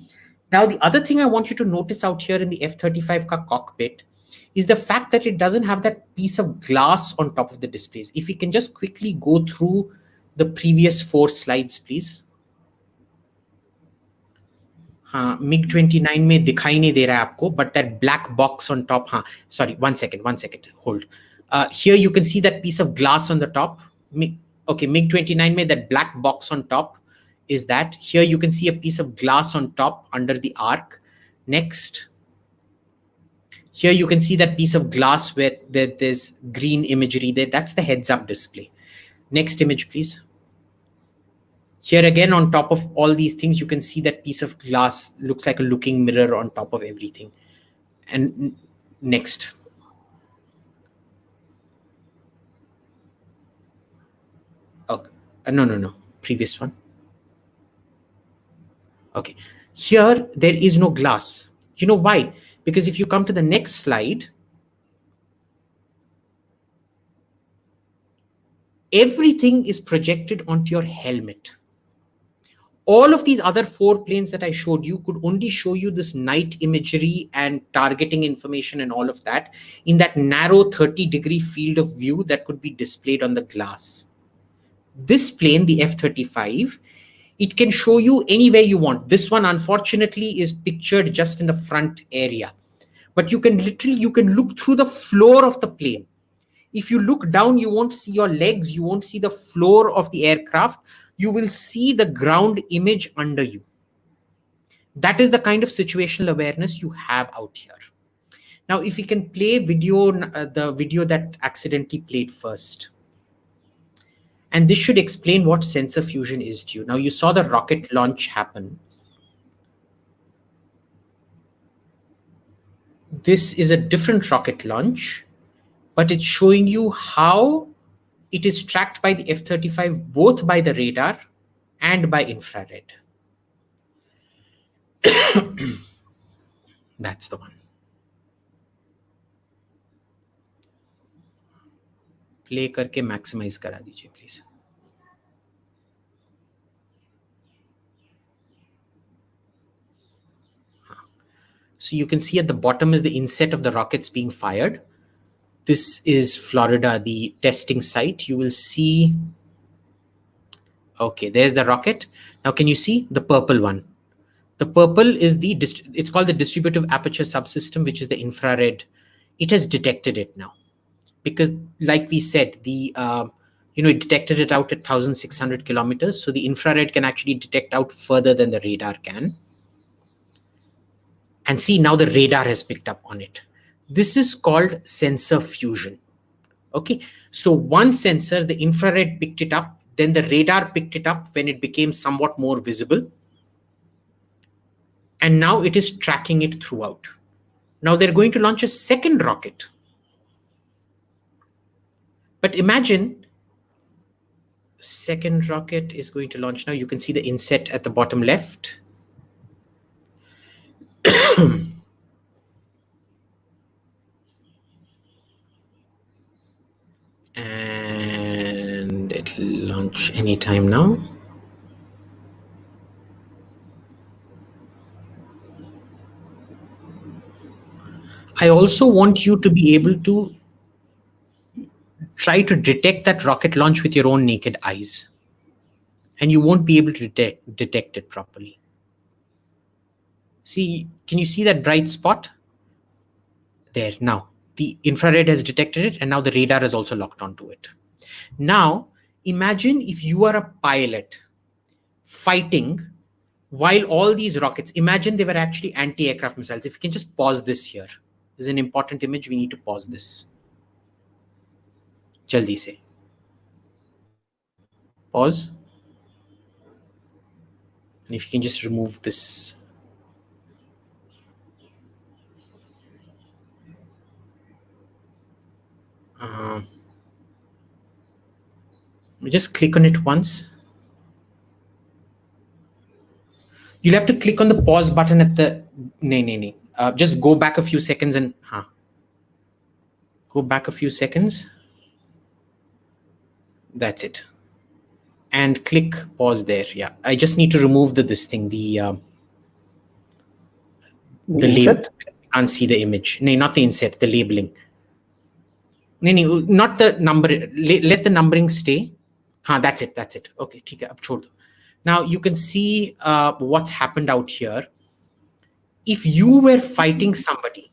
Now the other thing I want you to notice out here in the F-35 का cockpit is the fact that it doesn't have that piece of glass on top of the displays. If we can just quickly go through the previous 4 slides, please. हाँ, MiG-29 में दिखाई नहीं दे रहा है आपको, but that black box on top, हाँ, sorry, one second, hold. Here you can see that piece of glass on the top. Okay, MiG-29 में that black box on top is that. Here you can see a piece of glass on top under the arc. Next. Here you can see that piece of glass where there's green imagery there. That's the heads-up display. Next image, please. Here again, on top of all these things, you can see that piece of glass looks like a looking mirror on top of everything. And next. Okay. No. Previous one. Okay. Here, there is no glass. You know why? Because if you come to the next slide, everything is projected onto your helmet. All of these other 4 planes that I showed you could only show you this night imagery and targeting information and all of that in that narrow 30-degree field of view that could be displayed on the glass. This plane, the F-35, it can show you anywhere you want. This one, unfortunately, is pictured just in the front area. But you can look through the floor of the plane. If you look down, you won't see your legs, you won't see the floor of the aircraft. You will see the ground image under you. That is the kind of situational awareness you have out here. Now, if we can play video, the video that accidentally played first. And this should explain what sensor fusion is to you. Now, you saw the rocket launch happen. This is a different rocket launch, but it's showing you how it is tracked by the F-35, both by the radar and by infrared. That's the one. Play करके maximize करा दीजिए, please. So you can see at the bottom is the inset of the rockets being fired. This is Florida, the testing site. You will see, okay, there's the rocket. Now, can you see the purple one? The purple is it's called the Distributive Aperture Subsystem, which is the infrared. It has detected it now. Because like we said, it detected it out at 1,600 kilometers. So the infrared can actually detect out further than the radar can. And see, now the radar has picked up on it. This is called sensor fusion. Okay, so one sensor, the infrared picked it up, then the radar picked it up when it became somewhat more visible. And now it is tracking it throughout. Now they're going to launch a second rocket. But imagine second rocket is going to launch now. You can see the inset at the bottom left. And it'll launch anytime now. I also want you to be able to try to detect that rocket launch with your own naked eyes. And you won't be able to detect it properly. See, can you see that bright spot? There, now. The infrared has detected it, and now the radar is also locked onto it. Now, imagine if you are a pilot fighting while all these rockets, imagine they were actually anti-aircraft missiles. If you can just pause this here. This is an important image. We need to pause this. Jaldi se. Pause. And if you can just remove this. Just click on it once. You'll have to click on the pause button at the... just go back a few seconds and... Go back a few seconds. That's it. And click pause there. Yeah, I just need to remove this thing, the label. I can't see the image. No, not the inset, the labeling. No, not the number. Let the numbering stay. That's it. That's it. Okay, ठीक है, अब छोड़ दो. Now you can see what's happened out here. If you were fighting somebody,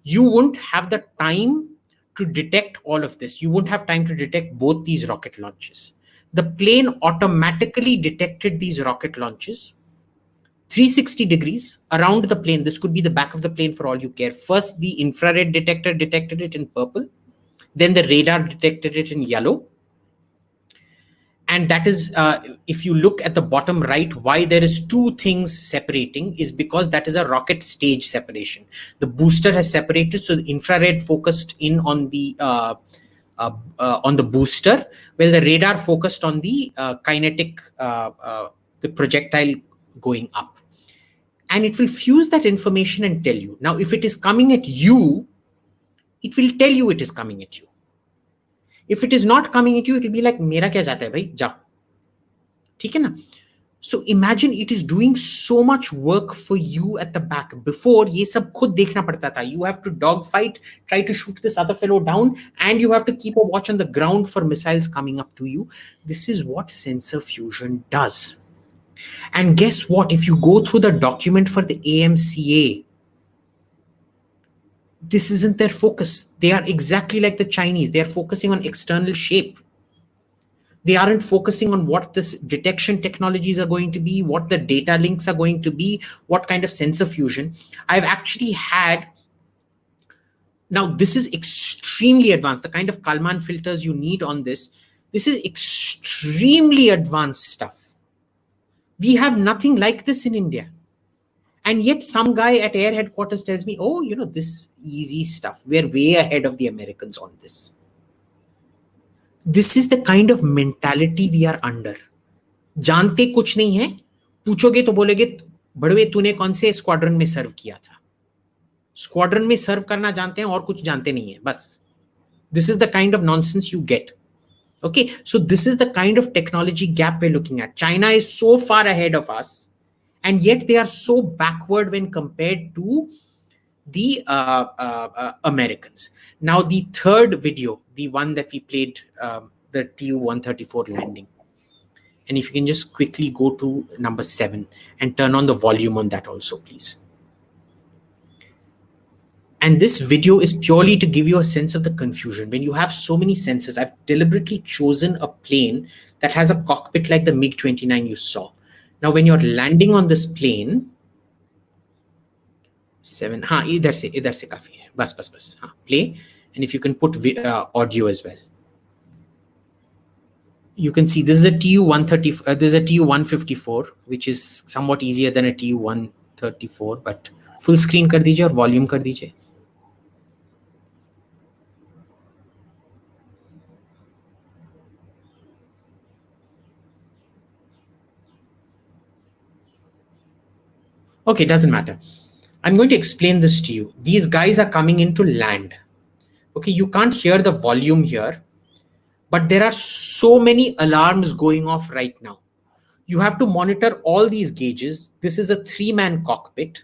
you wouldn't have the time to detect all of this. You wouldn't have time to detect both these rocket launches. The plane automatically detected these rocket launches 360 degrees around the plane. This could be the back of the plane for all you care. First, the infrared detector detected it in purple. Then the radar detected it in yellow. And that is, if you look at the bottom right, why there is two things separating is because that is a rocket stage separation. The booster has separated, so the infrared focused in on the booster, while the radar focused on the kinetic, the projectile going up. And it will fuse that information and tell you. Now, if it is coming at you, it will tell you it is coming at you. If it is not coming at you, it will be like, Mera kya jata hai bhai, jao. ठीक है ना? So imagine it is doing so much work for you at the back. Before, ये सब खुद देखना पड़ता था. You have to dogfight, try to shoot this other fellow down, and you have to keep a watch on the ground for missiles coming up to you. This is what sensor fusion does. And guess what? If you go through the document for the AMCA, this isn't their focus. They are exactly like the Chinese. They are focusing on external shape. They aren't focusing on what this detection technologies are going to be, what the data links are going to be, what kind of sensor fusion. I've actually had... Now, this is extremely advanced. The kind of Kalman filters you need on this. This is extremely advanced stuff. We have nothing like this in India. And yet some guy at Air Headquarters tells me, oh, you know, this easy stuff. We're way ahead of the Americans on this. This is the kind of mentality we are under. जानते कुछ नहीं है, पूछोगे तो बोलेगे, बड़वे तूने कौन से स्क्वाड्रन में सर्व किया था? स्क्वाड्रन में सर्व करना जानते हैं और कुछ जानते नहीं है, बस. This is the kind of nonsense you get. Okay, so this is the kind of technology gap we're looking at. China is so far ahead of us, and yet they are so backward when compared to the Americans. Now, the third video, the one that we played, the Tu-134 landing. And if you can just quickly go to number 7 and turn on the volume on that also, please. And this video is purely to give you a sense of the confusion. When you have so many sensors, I've deliberately chosen a plane that has a cockpit like the MiG-29 you saw. Now, when you're landing on this plane, 7, idhar se kafi hai. Bas. Play. And if you can put audio as well. You can see this is a Tu-130. This is a Tu-154, which is somewhat easier than a Tu-134. But full screen kar dijiye aur volume kar dijiye. Okay, doesn't matter. I'm going to explain this to you. These guys are coming into land. Okay, you can't hear the volume here, but there are so many alarms going off right now. You have to monitor all these gauges. This is a 3-man cockpit.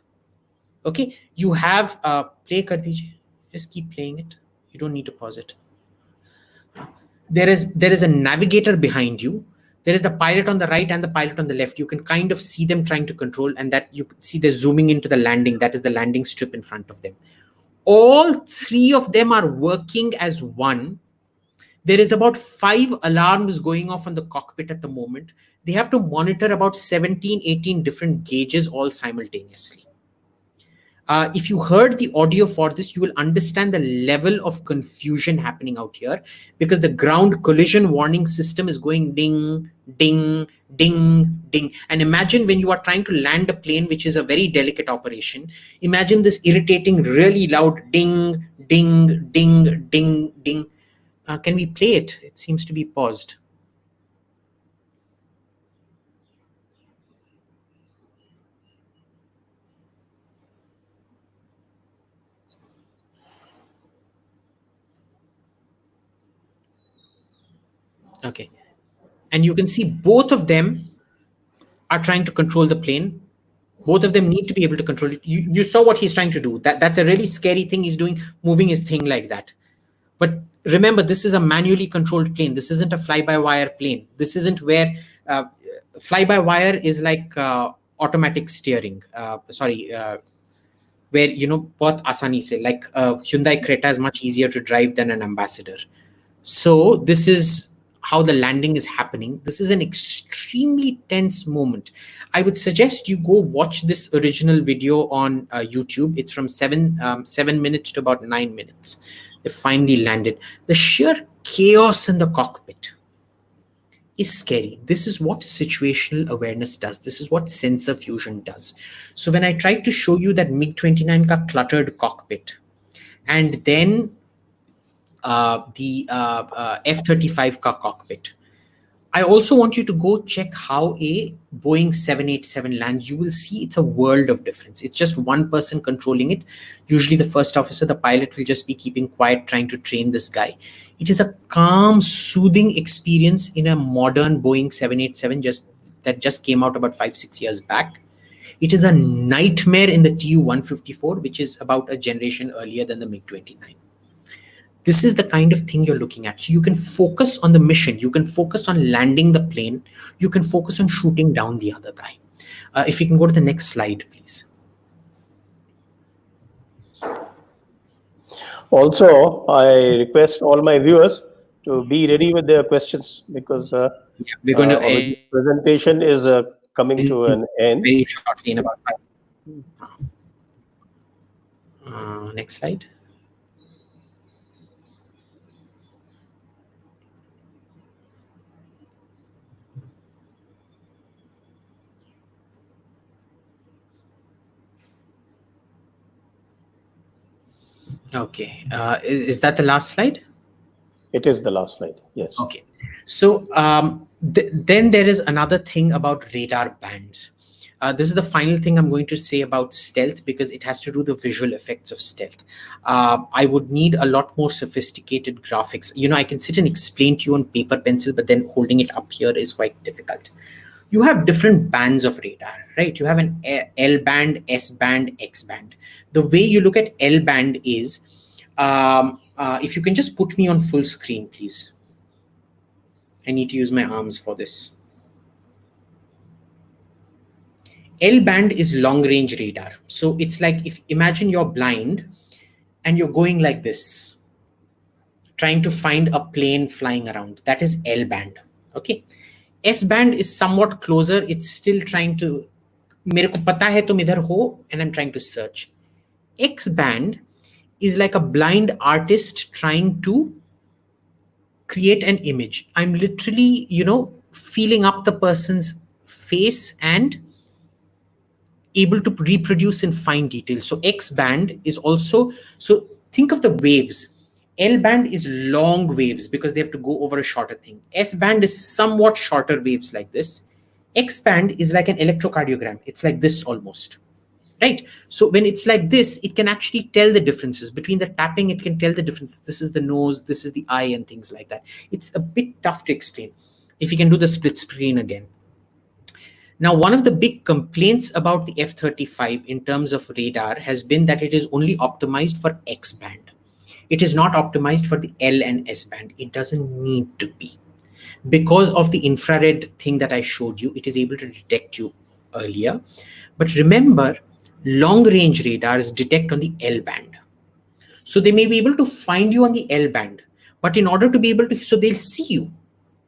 Okay, you have play kar dijiye. Just keep playing it. You don't need to pause it. There is a navigator behind you. There is the pilot on the right and the pilot on the left. You can kind of see them trying to control, and that you can see they're zooming into the landing. That is the landing strip in front of them. All 3 of them are working as one. There is about 5 alarms going off on the cockpit at the moment. They have to monitor about 17, 18 different gauges all simultaneously. If you heard the audio for this, you will understand the level of confusion happening out here, because the ground collision warning system is going ding, ding, ding, ding. And imagine when you are trying to land a plane, which is a very delicate operation, imagine this irritating, really loud ding, ding, ding, ding, ding. Can we play it? It seems to be paused. Okay. And you can see both of them are trying to control the plane. Both of them need to be able to control it. You saw what he's trying to do. That's a really scary thing he's doing, moving his thing like that. But remember, this is a manually controlled plane. This isn't a fly-by-wire plane. This isn't where fly-by-wire is like automatic steering. Where, बहुत आसानी से, like Hyundai Creta is much easier to drive than an Ambassador. So this is how the landing is happening. This is an extremely tense moment. I would suggest you go watch this original video on YouTube. It's from 7 minutes to about 9 minutes. They finally landed. The sheer chaos in the cockpit is scary. This is what situational awareness does. This is what sensor fusion does. So when I tried to show you that MiG-29 ka cluttered cockpit, and then the F-35 ka cockpit, I also want you to go check how a Boeing 787 lands. You will see it's a world of difference. It's just one person controlling it. Usually the first officer, the pilot, will just be keeping quiet, trying to train this guy. It is a calm, soothing experience in a modern Boeing 787 that just came out about 5-6 years back. It is a nightmare in the Tu-154, which is about a generation earlier than the MiG-29. This is the kind of thing you're looking at. So you can focus on the mission. You can focus on landing the plane. You can focus on shooting down the other guy. If you can go to the next slide, please. Also, I request all my viewers to be ready with their questions, because we're going to presentation is coming to an end very shortly, in about 5. Next slide. Okay, is that the last slide? It is the last slide, yes. Okay, so then there is another thing about radar bands. This is the final thing I'm going to say about stealth, because it has to do the visual effects of stealth. I would need a lot more sophisticated graphics. I can sit and explain to you on paper pencil, but then holding it up here is quite difficult. You have different bands of radar, right? You have an L band, S band, X band. The way you look at L band is, if you can just put me on full screen, please. I need to use my arms for this. L band is long range radar. So it's like, imagine you're blind and you're going like this, trying to find a plane flying around. That is L band, okay? S band is somewhat closer. It's still trying to, mere ko pata hai tum idhar ho, and I'm trying to search. X band is like a blind artist trying to create an image. I'm literally, feeling up the person's face and able to reproduce in fine detail. So X band is also, so think of the waves. L band is long waves because they have to go over a shorter thing. S band is somewhat shorter waves like this. X band is like an electrocardiogram. It's like this almost. right? So when it's like this, it can actually tell the differences between the tapping. It can tell the difference. This is the nose, this is the eye, and things like that. It's a bit tough to explain. If you can do the split screen again. Now, one of the big complaints about the F-35 in terms of radar has been that it is only optimized for X band. It is not optimized for the L and S band. It doesn't need to be. Because of the infrared thing that I showed you, it is able to detect you earlier. But remember, long-range radars detect on the L band. So they may be able to find you on the L band, but in order to be able to, so they'll see you.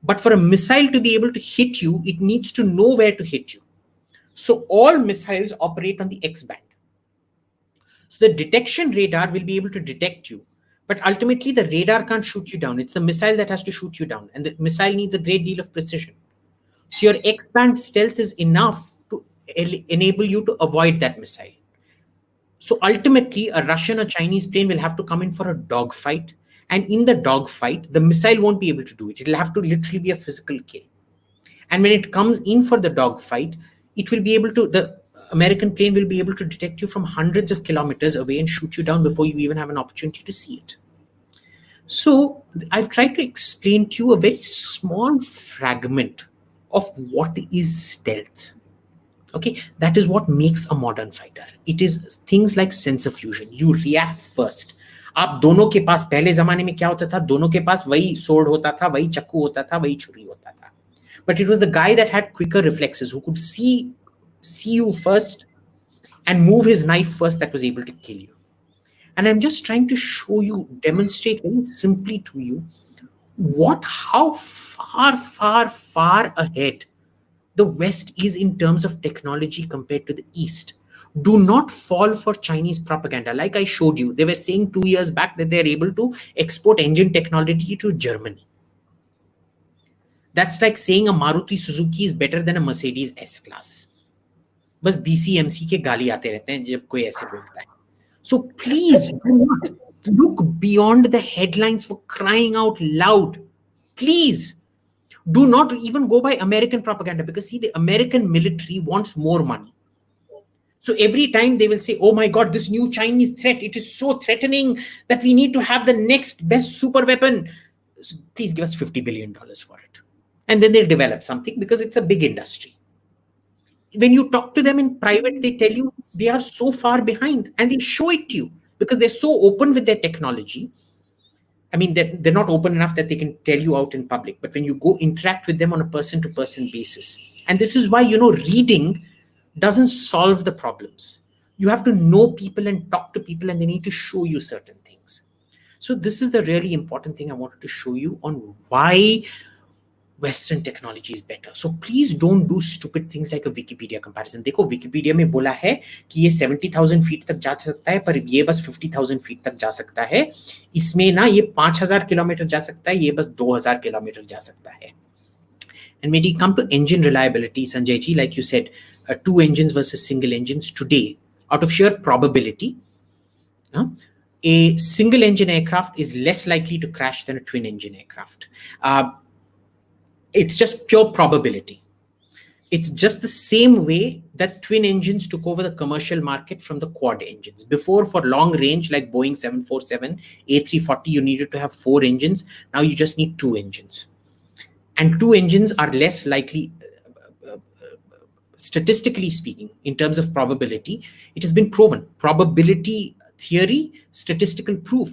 But for a missile to be able to hit you, it needs to know where to hit you. So all missiles operate on the X band. So the detection radar will be able to detect you, but ultimately the radar can't shoot you down. It's the missile that has to shoot you down, and the missile needs a great deal of precision. So your X band stealth is enough to enable you to avoid that missile. So ultimately, a Russian or Chinese plane will have to come in for a dogfight. And in the dogfight, the missile won't be able to do it. It'll have to literally be a physical kill. And when it comes in for the dogfight, it will be able to, the American plane will be able to detect you from hundreds of kilometers away and shoot you down before you even have an opportunity to see it. So I've tried to explain to you a very small fragment of what is stealth. Okay, that is what makes a modern fighter. It is things like sensor fusion. You react first. आप दोनों के पास पहले जमाने में क्या होता था? दोनों के पास वही sword होता था, वही चक्कू होता था, वही छुरी होता था. But it was the guy that had quicker reflexes, who could see you first and move his knife first, that was able to kill you. And I'm just trying to show you, demonstrate very simply to you how far ahead the West is in terms of technology compared to the East. Do not fall for Chinese propaganda. Like I showed you, they were saying 2 years back that they're able to export engine technology to Germany. That's like saying a Maruti Suzuki is better than a Mercedes S-Class. बस BCMC के गाली आते रहते हैं जब कोई ऐसे बोलता है. So please do not look beyond the headlines, for crying out loud. Please. Do not even go by American propaganda, because see, the American military wants more money. So every time they will say, oh my God, this new Chinese threat, it is so threatening that we need to have the next best super weapon. So please give us $50 billion for it. And then they'll develop something, because it's a big industry. When you talk to them in private, they tell you they are so far behind, and they show it to you because they're so open with their technology. I mean, they're not open enough that they can tell you out in public, but when you go interact with them on a person-to-person basis, and this is why, reading doesn't solve the problems. You have to know people and talk to people, and they need to show you certain things. So this is the really important thing I wanted to show you on why Western technology is better. So please don't do stupid things like a Wikipedia comparison. देखो, Wikipedia में बोला है कि ये 70,000 feet तक जा सकता है, पर ये बस 50,000 फीट तक जा सकता है. इसमें ना ये 5,000 किलोमीटर जा सकता है, ये बस 2,000 किलोमीटर जा सकता है. And when you come to engine reliability, Sanjay ji, like you said, 2 engines versus single engines today, out of sheer probability, a single engine aircraft is less likely to crash than a twin engine aircraft. It's just pure probability. It's just the same way that twin engines took over the commercial market from the quad engines. Before, for long range, like Boeing 747, A340, you needed to have 4 engines. Now you just need 2 engines. And 2 engines are less likely, statistically speaking, in terms of probability. It has been proven. Probability theory, statistical proof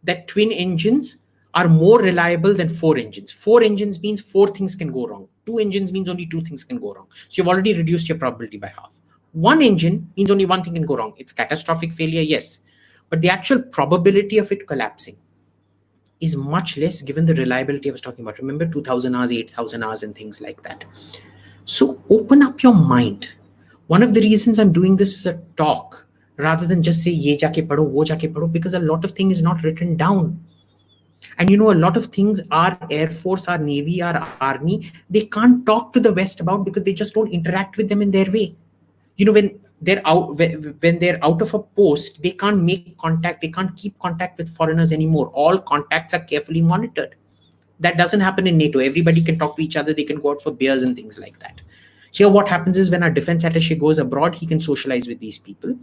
that twin engines are more reliable than 4 engines. 4 engines means 4 things can go wrong. 2 engines means only 2 things can go wrong. So you've already reduced your probability by half. 1 engine means only 1 thing can go wrong. It's catastrophic failure, yes. But the actual probability of it collapsing is much less given the reliability I was talking about. Remember 2,000 hours, 8,000 hours and things like that. So open up your mind. One of the reasons I'm doing this is a talk rather than just say, ye jaake padho, wo jaake padho, because a lot of things is not written down. And a lot of things our Air Force, our Navy, our Army, they can't talk to the West about because they just don't interact with them in their way. When they're out of a post, they can't make contact. They can't keep contact with foreigners anymore. All contacts are carefully monitored. That doesn't happen in NATO. Everybody can talk to each other. They can go out for beers and things like that. Here, what happens is when our defense attaché goes abroad, he can socialize with these people.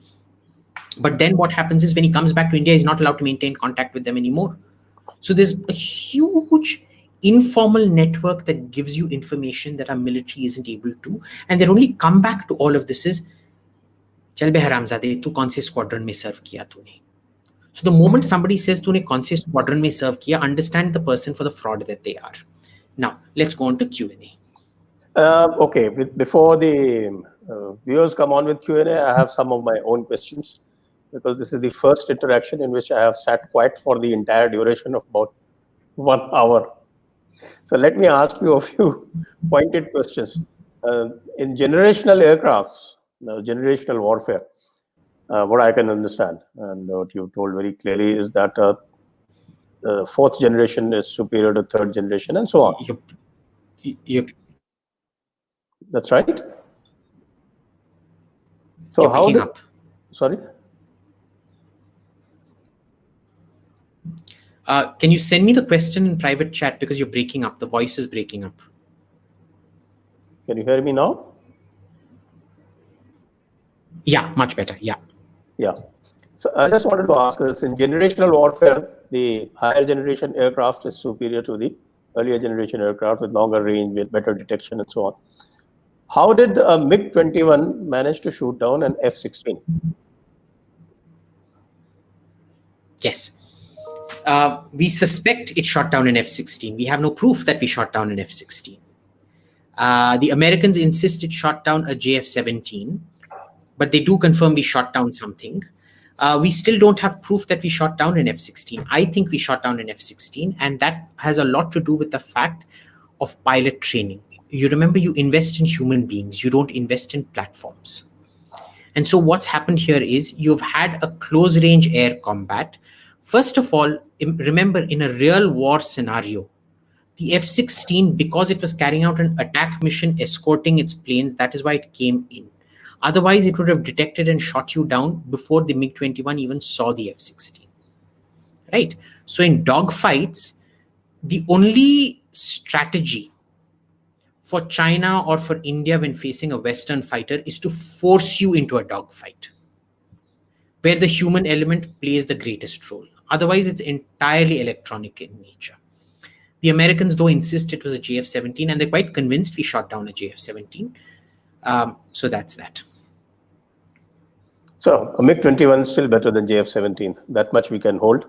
But then what happens is when he comes back to India, he's not allowed to maintain contact with them anymore. So there's a huge informal network that gives you information that our military isn't able to. And their only comeback to all of this is, चल बे हरामजादे, तू कौन से squadron में serve किया तूने? So the moment somebody says तूने कौन से squadron में serve किया, understand the person for the fraud that they are. Now, let's go on to Q&A. Okay, before the viewers come on with Q&A, I have some of my own questions, because this is the first interaction in which I have sat quiet for the entire duration of about 1 hour. So let me ask you a few pointed questions. In generational aircrafts, generational warfare, what I can understand, and what you told very clearly, is that fourth generation is superior to third generation, and so on. That's right. So You're picking up. Sorry. Can you send me the question in private chat, because you're breaking up? The voice is breaking up. Can you hear me now? Yeah, much better. Yeah. Yeah. So I just wanted to ask this: in generational warfare, the higher generation aircraft is superior to the earlier generation aircraft with longer range, with better detection, and so on. How did a MiG-21 manage to shoot down an F-16? Yes. We suspect it shot down an F-16. We have no proof that we shot down an F-16. The Americans insist it shot down a JF-17, but they do confirm we shot down something. We still don't have proof that we shot down an F-16. I think we shot down an F-16, and that has a lot to do with the fact of pilot training. You remember, you invest in human beings, you don't invest in platforms. And so what's happened here is you've had a close range air combat. First of all, remember, in a real war scenario, the F-16, because it was carrying out an attack mission escorting its planes, that is why it came in. Otherwise, it would have detected and shot you down before the MiG-21 even saw the F-16. Right? So in dogfights, the only strategy for China or for India when facing a Western fighter is to force you into a dogfight, where the human element plays the greatest role. Otherwise, it's entirely electronic in nature. The Americans, though, insist it was a JF-17, and they're quite convinced we shot down a JF-17. So that's that. So a MiG-21 is still better than JF-17. That much we can hold?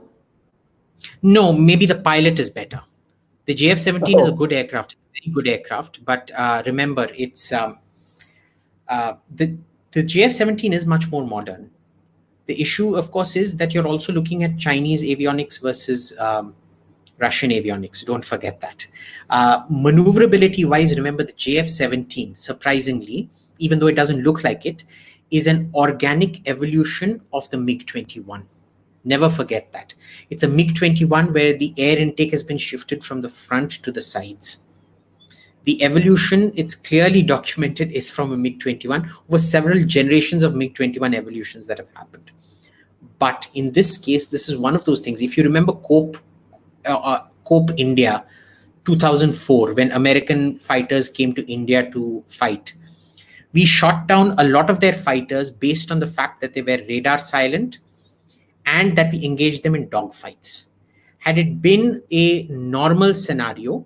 No, maybe the pilot is better. The JF-17 is a good aircraft, very good aircraft. But remember, it's the JF-17 is much more modern. The issue, of course, is that you're also looking at Chinese avionics versus Russian avionics. Don't forget that. Maneuverability-wise, remember the JF-17, surprisingly, even though it doesn't look like it, is an organic evolution of the MiG-21. Never forget that. It's a MiG-21 where the air intake has been shifted from the front to the sides. The evolution, it's clearly documented, is from a MiG-21 over several generations of MiG-21 evolutions that have happened. But in this case, this is one of those things. If you remember Cope India 2004, when American fighters came to India to fight, we shot down a lot of their fighters based on the fact that they were radar silent and that we engaged them in dogfights. Had it been a normal scenario,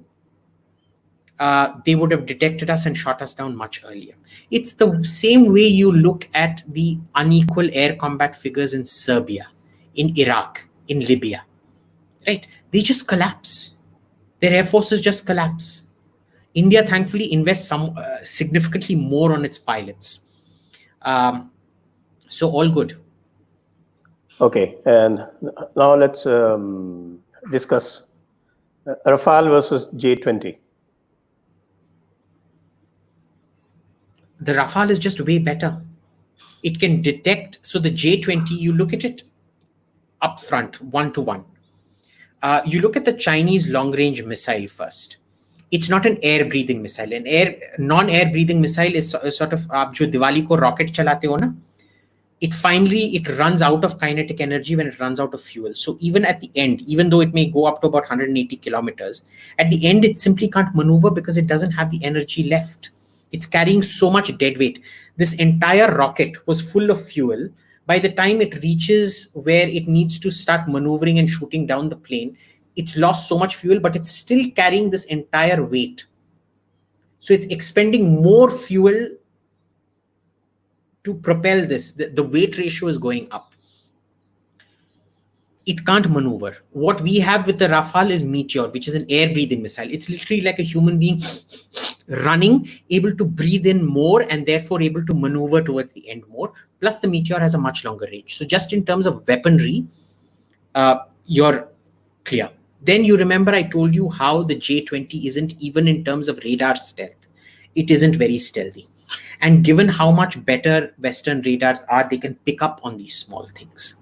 they would have detected us and shot us down much earlier. It's the same way you look at the unequal air combat figures in Serbia, in Iraq, in Libya, right? They just collapse. Their air forces just collapse. India, thankfully, invests significantly more on its pilots. So all good. Okay, and now let's discuss Raphael versus J20. The Rafale is just way better. It can detect. So the J20, you look at it up front, one-to-one. You look at the Chinese long-range missile first. It's not an air-breathing missile. An non-air breathing missile is sort of, आप जो दिवाली को rocket चलाते हो ना, it runs out of kinetic energy when it runs out of fuel. So even at the end, even though it may go up to about 180 kilometers, at the end it simply can't maneuver because it doesn't have the energy left. It's carrying so much dead weight. This entire rocket was full of fuel. By the time it reaches where it needs to start maneuvering and shooting down the plane, it's lost so much fuel, but it's still carrying this entire weight. So it's expending more fuel to propel this. The weight ratio is going up. It can't maneuver. What we have with the Rafale is Meteor, which is an air-breathing missile. It's literally like a human being running, able to breathe in more and therefore able to maneuver towards the end more. Plus, the Meteor has a much longer range. So just in terms of weaponry, you're clear. Then you remember I told you how the J20 isn't even in terms of radar stealth. It isn't very stealthy. And given how much better Western radars are, they can pick up on these small things.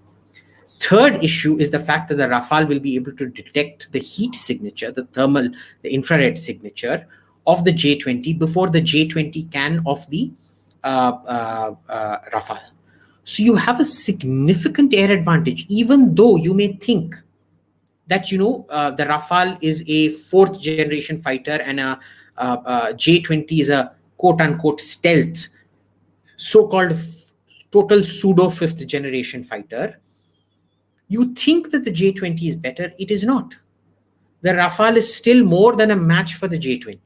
Third issue is the fact that the Rafale will be able to detect the heat signature, the thermal, the infrared signature of the J20 before the J20 can of the Rafale. So you have a significant air advantage, even though you may think that, the Rafale is a fourth generation fighter and a J20 is a quote unquote stealth, so-called total pseudo fifth generation fighter. You think that the J20 is better. It is not. The Rafale is still more than a match for the J20.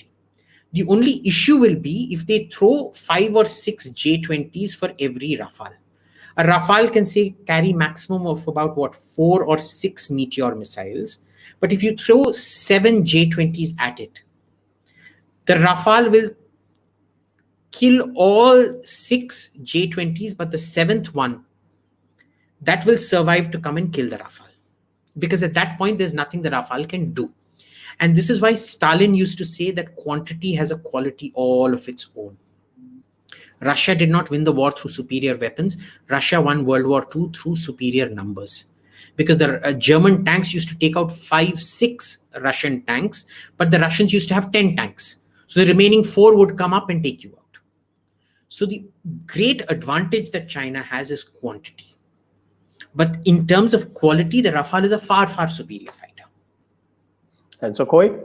The only issue will be if they throw 5 or 6 J20s for every Rafale. A Rafale can carry maximum of about 4 or 6 Meteor missiles. But if you throw 7 J20s at it, the Rafale will kill all 6 J20s, but the 7th one, that will survive to come and kill the Rafale. Because at that point, there's nothing the Rafale can do. And this is why Stalin used to say that quantity has a quality all of its own. Russia did not win the war through superior weapons. Russia won World War II through superior numbers. Because the German tanks used to take out 5, 6 Russian tanks, but the Russians used to have 10 tanks. So the remaining 4 would come up and take you out. So the great advantage that China has is quantity. But in terms of quality, the Rafale is a far, far superior fighter. And Sukhoi?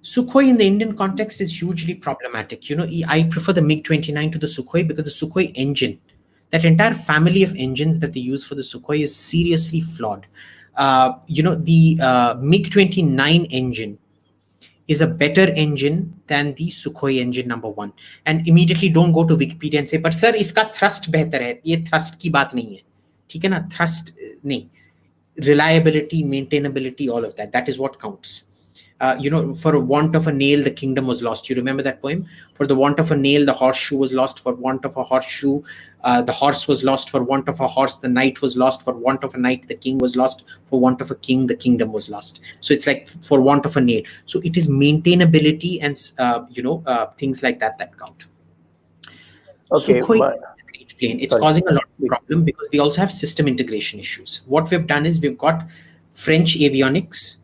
Sukhoi in the Indian context is hugely problematic. I prefer the MiG-29 to the Sukhoi because the Sukhoi engine, that entire family of engines that they use for the Sukhoi is seriously flawed. The MiG-29 engine is a better engine than the Sukhoi engine number 1. And immediately don't go to Wikipedia and say, but sir, iska thrust behtar hai. Ye thrust ki baat nahi hai. Theek hai na, thrust nahi. Reliability, maintainability, all of that. That is what counts. For want of a nail, the kingdom was lost. You remember that poem? For the want of a nail, the horseshoe was lost. For want of a horseshoe, the horse was lost. For want of a horse, the knight was lost. For want of a knight, the king was lost. For want of a king, the kingdom was lost. So it's like for want of a nail. So it is maintainability and things like that count. Okay, Sukhoi is a great plane. It's causing a lot of problem because we also have system integration issues. What we've done is we've got French avionics,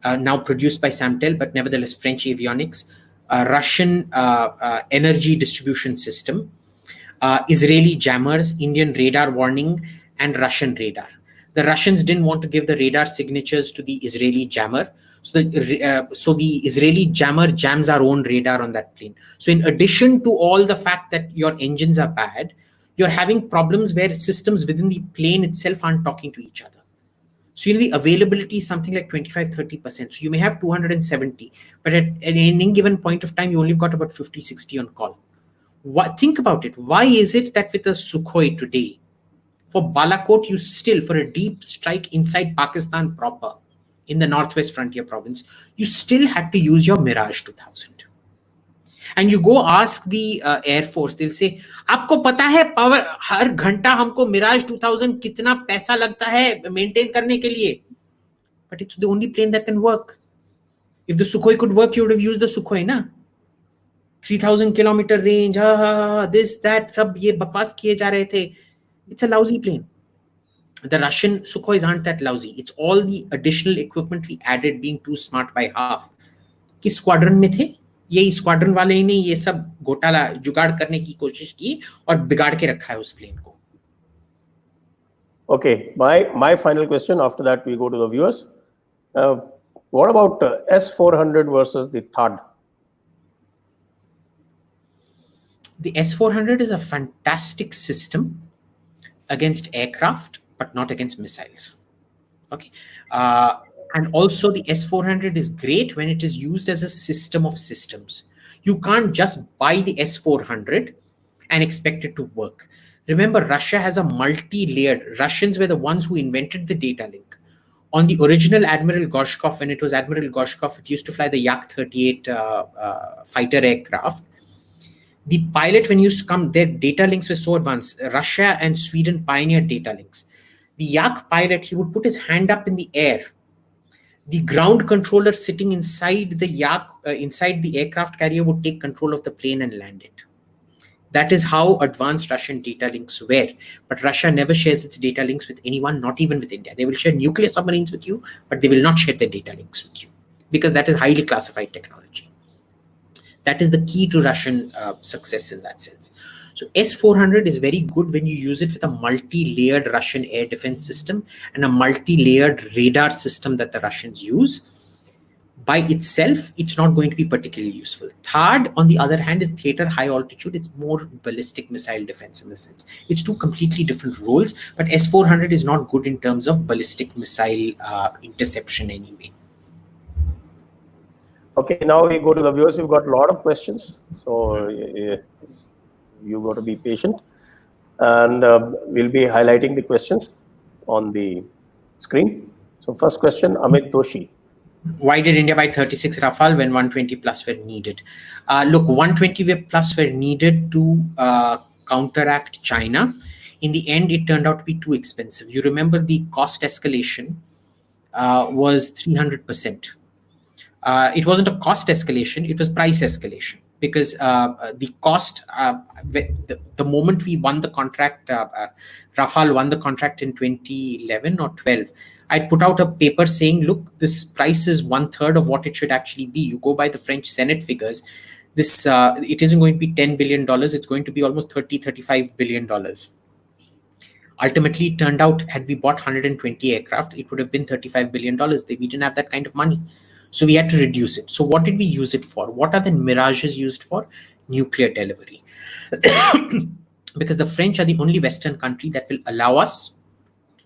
now produced by Samtel, but nevertheless French avionics, Russian energy distribution system, Israeli jammers, Indian radar warning, and Russian radar. The Russians didn't want to give the radar signatures to the Israeli jammer. So the Israeli jammer jams our own radar on that plane. So in addition to all the fact that your engines are bad, you're having problems where systems within the plane itself aren't talking to each other. So the availability is something like 25-30%. So you may have 270, but at any given point of time, you only got about 50-60 on call. Think about it. Why is it that with a Sukhoi today, for Balakot, you still, for a deep strike inside Pakistan proper, in the Northwest Frontier Province, you still had to use your Mirage 2000. And you go ask the Air Force, they'll say, आपको पता है power हर घंटा हमको Mirage 2000 कितना पैसा लगता है maintain करने के लिए? But it's the only plane that can work. If the Sukhoi could work, you would have used the Sukhoi, na? 3,000 kilometer range, this, that, सब ये बकवास किए जा रहे थे. It's a lousy plane. The Russian Sukhois aren't that lousy. It's all the additional equipment we added being too smart by half. किस squadron में थे? ये स्क्वाड्रन वाले ही ने ये सब घोटाला जुगाड़ करने की कोशिश की और बिगाड़ के रखा है उस प्लेन को. Okay, my final question. After that, we go to the viewers. What about S400 versus the THAAD? The S-400 is a fantastic system against aircraft, but not against missiles. Okay. And also the S-400 is great when it is used as a system of systems. You can't just buy the S-400 and expect it to work. Remember, Russia has a multi-layered. Russians were the ones who invented the data link. On the original Admiral Gorshkov, when it was Admiral Gorshkov, it used to fly the Yak-38 fighter aircraft. The pilot, when he used to come, their data links were so advanced. Russia and Sweden pioneered data links. The Yak pilot, he would put his hand up in the air. The ground controller sitting inside the Yak, inside the aircraft carrier, would take control of the plane and land it. That is how advanced Russian data links were. But Russia never shares its data links with anyone, not even with India. They will share nuclear submarines with you, but they will not share their data links with you, because that is highly classified technology. That is the key to Russian success in that sense. So S-400 is very good when you use it with a multi-layered Russian air defense system and a multi-layered radar system that the Russians use. By itself, it's not going to be particularly useful. THAAD, on the other hand, is theater high altitude. It's more ballistic missile defense in the sense. It's two completely different roles, but S-400 is not good in terms of ballistic missile interception anyway. Okay, now we go to the viewers. We've got a lot of questions, so you got to be patient, and we'll be highlighting the questions on the screen. So first question, Amit Doshi. Why did India buy 36 Rafale when 120 plus were needed? Look, 120 plus were needed to counteract China. In the end, it turned out to be too expensive. You remember the cost escalation was 300%. It wasn't a cost escalation, it was price escalation, because the cost, the moment we won the contract, Rafale won the contract in 2011 or 12, I put out a paper saying, look, this price is 1/3 of what it should actually be. You go by the French Senate figures, this it isn't going to be $10 billion, it's going to be almost $35 billion. Ultimately, it turned out, had we bought 120 aircraft, it would have been $35 billion. We didn't have that kind of money. So we had to reduce it. So what did we use it for? What are the mirages used for? Nuclear delivery. Because the French are the only Western country that will allow us,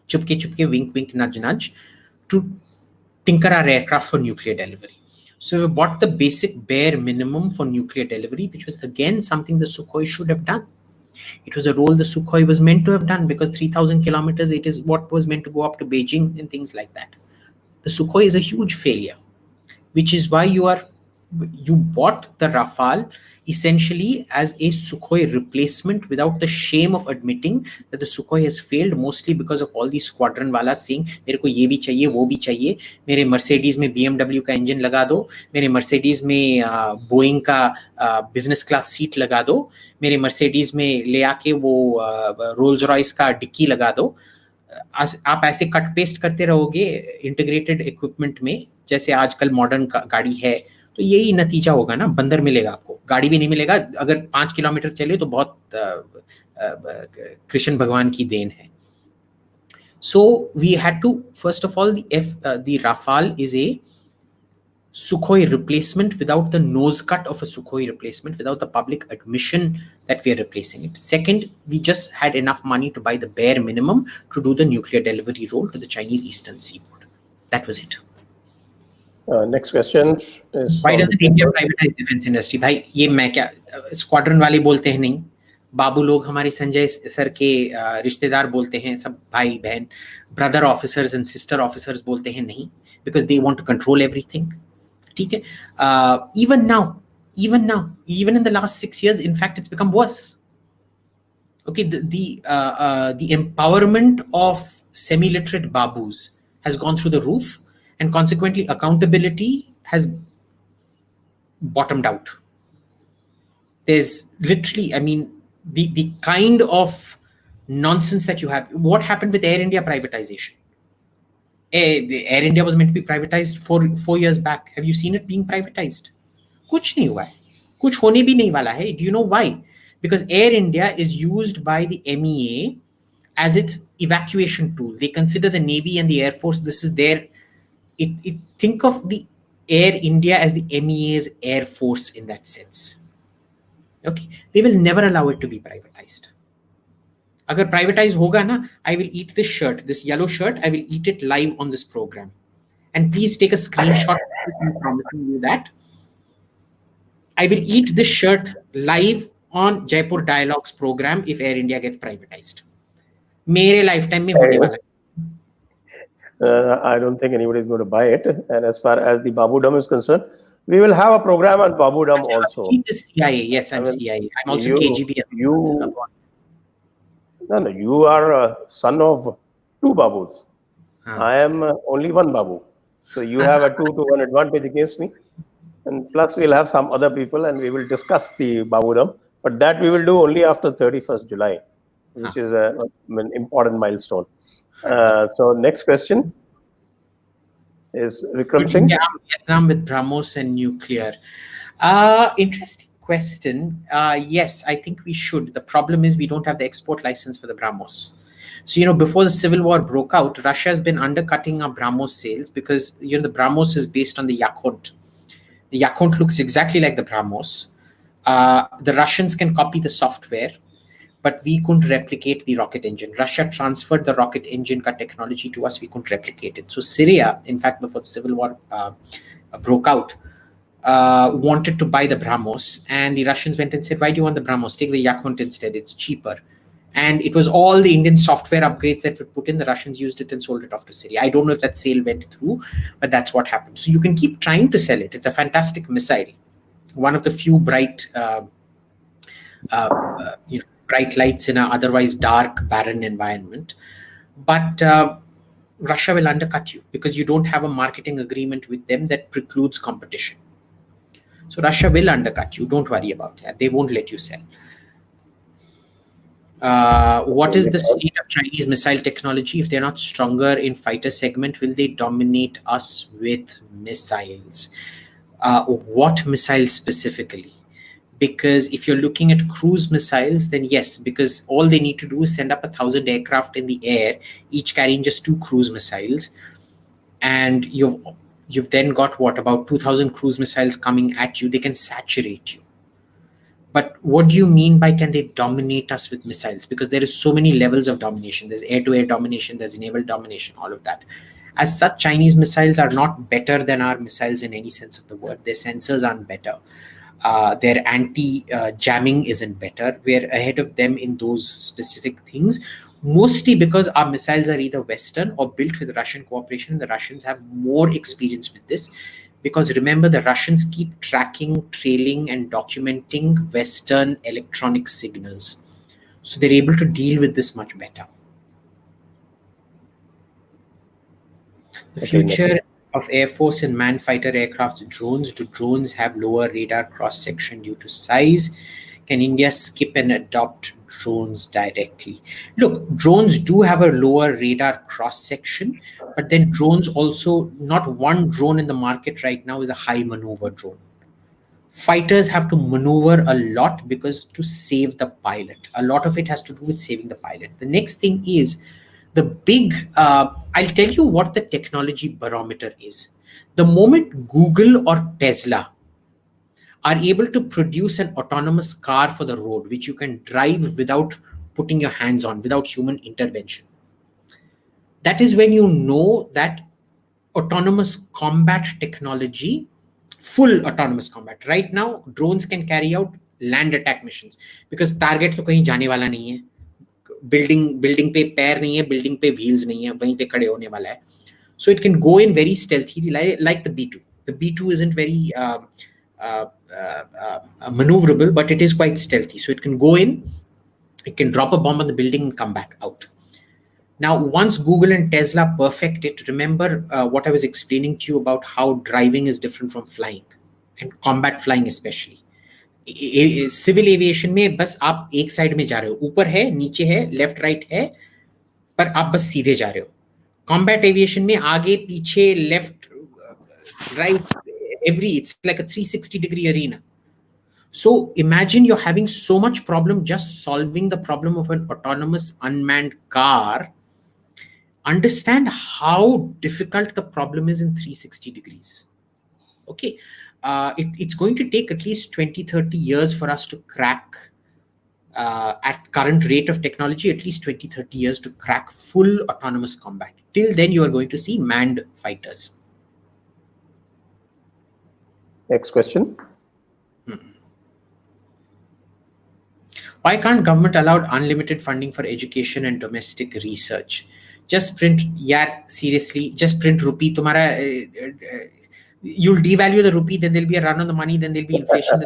chupke chupke, wink wink, nudge nudge, to tinker our aircraft for nuclear delivery. So we bought the basic bare minimum for nuclear delivery, which was again something the Sukhoi should have done. It was a role the Sukhoi was meant to have done, because 3,000 kilometers, it is what was meant to go up to Beijing and things like that. The Sukhoi is a huge failure, which is why you bought the Rafale essentially as a Sukhoi replacement, without the shame of admitting that the Sukhoi has failed, mostly because of all these squadron walas saying, मेरे को ये भी चाहिए, वो भी चाहिए, मेरे Mercedes में BMW का engine लगा दो, मेरे Mercedes में Boeing का business class seat लगा दो, मेरे Mercedes में ले आके वो Rolls Royce का डिक्की लगा दो. आप ऐसे कट पेस्ट करते रहोगे इंटीग्रेटेड इक्विपमेंट में, जैसे आजकल मॉडर्न गाड़ी है, तो यही नतीजा होगा ना. बंदर मिलेगा आपको, गाड़ी भी नहीं मिलेगा. अगर 5 किलोमीटर चले तो बहुत कृष्ण भगवान की देन है. So we had to, first of all, the Rafale is a Sukhoi replacement without the nose cut of a Sukhoi replacement, without the public admission that we are replacing it. Second, we just had enough money to buy the bare minimum to do the nuclear delivery role to the Chinese Eastern Seaboard. That was it. Next question is, why doesn't India privatize defense industry? भाई ये मैं क्या, squadron वाले बोलते हैं नहीं, बाबू लोग हमारे संजय सर के रिश्तेदार बोलते हैं, सब भाई बहन brother officers and sister officers बोलते हैं नहीं, because they want to control everything. ठीक है. Even now, even in the last 6 years, in fact, it's become worse. Okay, the empowerment of semi-literate babus has gone through the roof, and consequently accountability has bottomed out. There's literally, I mean, the kind of nonsense that you have. What happened with Air India privatization? Air India was meant to be privatized 4 years back. Have you seen it being privatized? कुछ नहीं हुआ है, कुछ होने भी नहीं वाला है. Do you know why? Because Air India is used by the MEA as its evacuation tool. They consider the Navy and the Air Force, this is their, think of the Air India as the MEA's Air Force in that sense. Okay, they will never allow it to be privatized. Agar privatized hoga na, I will eat this shirt, this yellow shirt, I will eat it live on this program. And please take a screenshot of this, I'm promising you that. I will eat this shirt live on Jaipur Dialogues program if Air India gets privatized. मेरे lifetime में होने वाला है. I don't think anybody is going to buy it. And as far as the Babu Dam is concerned, we will have a program on Babu Dam also. Abhijit is CIA. Yes, I'm CIA. I'm also KGB. No, you are a son of two Babus. I am only one Babu. So you have a 2-1 advantage against me. And plus we'll have some other people and we will discuss the Babu Dam. But that we will do only after 31st July, which is an important milestone. So next question is Vikram Singh. Vietnam with BrahMos and nuclear. Interesting question. Yes, I think we should. The problem is we don't have the export license for the BrahMos. So, before the civil war broke out, Russia has been undercutting our BrahMos sales because, the BrahMos is based on the Yakhont. The Yakhont looks exactly like the BrahMos. The Russians can copy the software, but we couldn't replicate the rocket engine. Russia transferred the rocket engine technology to us. We couldn't replicate it. So Syria, in fact, before the civil war broke out, wanted to buy the BrahMos. And the Russians went and said, why do you want the BrahMos? Take the Yakhont instead. It's cheaper. And it was all the Indian software upgrades that were put in. The Russians used it and sold it off to Syria. I don't know if that sale went through, but that's what happened. So you can keep trying to sell it. It's a fantastic missile. One of the few bright bright lights in an otherwise dark, barren environment. But Russia will undercut you because you don't have a marketing agreement with them that precludes competition. So Russia will undercut you. Don't worry about that. They won't let you sell. What is the state of Chinese missile technology? If they're not stronger in fighter segment, will they dominate us with missiles? What missiles specifically? Because if you're looking at cruise missiles, then yes, because all they need to do is send up 1,000 aircraft in the air, each carrying just 2 cruise missiles. And you've then got about 2,000 cruise missiles coming at you. They can saturate you. But what do you mean by can they dominate us with missiles? Because there is so many levels of domination. There's air-to-air domination, there's naval domination, all of that. As such, Chinese missiles are not better than our missiles in any sense of the word. Their sensors aren't better. Their anti-jamming isn't better. We're ahead of them in those specific things, mostly because our missiles are either Western or built with Russian cooperation. The Russians have more experience with this. Because remember, the Russians keep tracking, trailing, and documenting Western electronic signals. So they're able to deal with this much better. The future of Air Force and manned fighter aircraft drones. Do drones have lower radar cross-section due to size? Can India skip and adopt drones directly? Look, drones do have a lower radar cross-section, but then drones also, not one drone in the market right now is a high maneuver drone. Fighters have to maneuver a lot because to save the pilot. A lot of it has to do with saving the pilot. The next thing is the big, I'll tell you what the technology barometer is. The moment Google or Tesla are able to produce an autonomous car for the road, which you can drive without putting your hands on, without human intervention, that is when you know that autonomous combat technology, full autonomous combat. Right now, drones can carry out land attack missions because target तो कहीं जाने वाला नहीं है, building पे पैर नहीं है, building पे wheels नहीं है, वहीं पे खड़े होने वाला है. So it can go in very stealthily, like the B2. The B2 isn't very maneuverable, but it is quite stealthy. So it can go in, it can drop a bomb on the building and come back out. Now, once Google and Tesla perfect it, remember what I was explaining to you about how driving is different from flying, and combat flying especially. Civil aviation में बस आप एक side में जा रहे हो, ऊपर है, नीचे है, लेफ्ट राइट है, पर आप बस सीधे जा रहे हो. Combat aviation में आगे पीछे left right it's like a 360-degree arena. So imagine you're having so much problem just solving the problem of an autonomous unmanned car. Understand how difficult the problem is in 360 degrees. Okay. it's going to take at least 20-30 years for us to crack, at current rate of technology, at least 20-30 years to crack full autonomous combat. Till then, you are going to see manned fighters. Next question. Why can't government allow unlimited funding for education and domestic research? Just print, seriously, just print rupee. You'll devalue the rupee, then there'll be a run on the money, then there'll be inflation.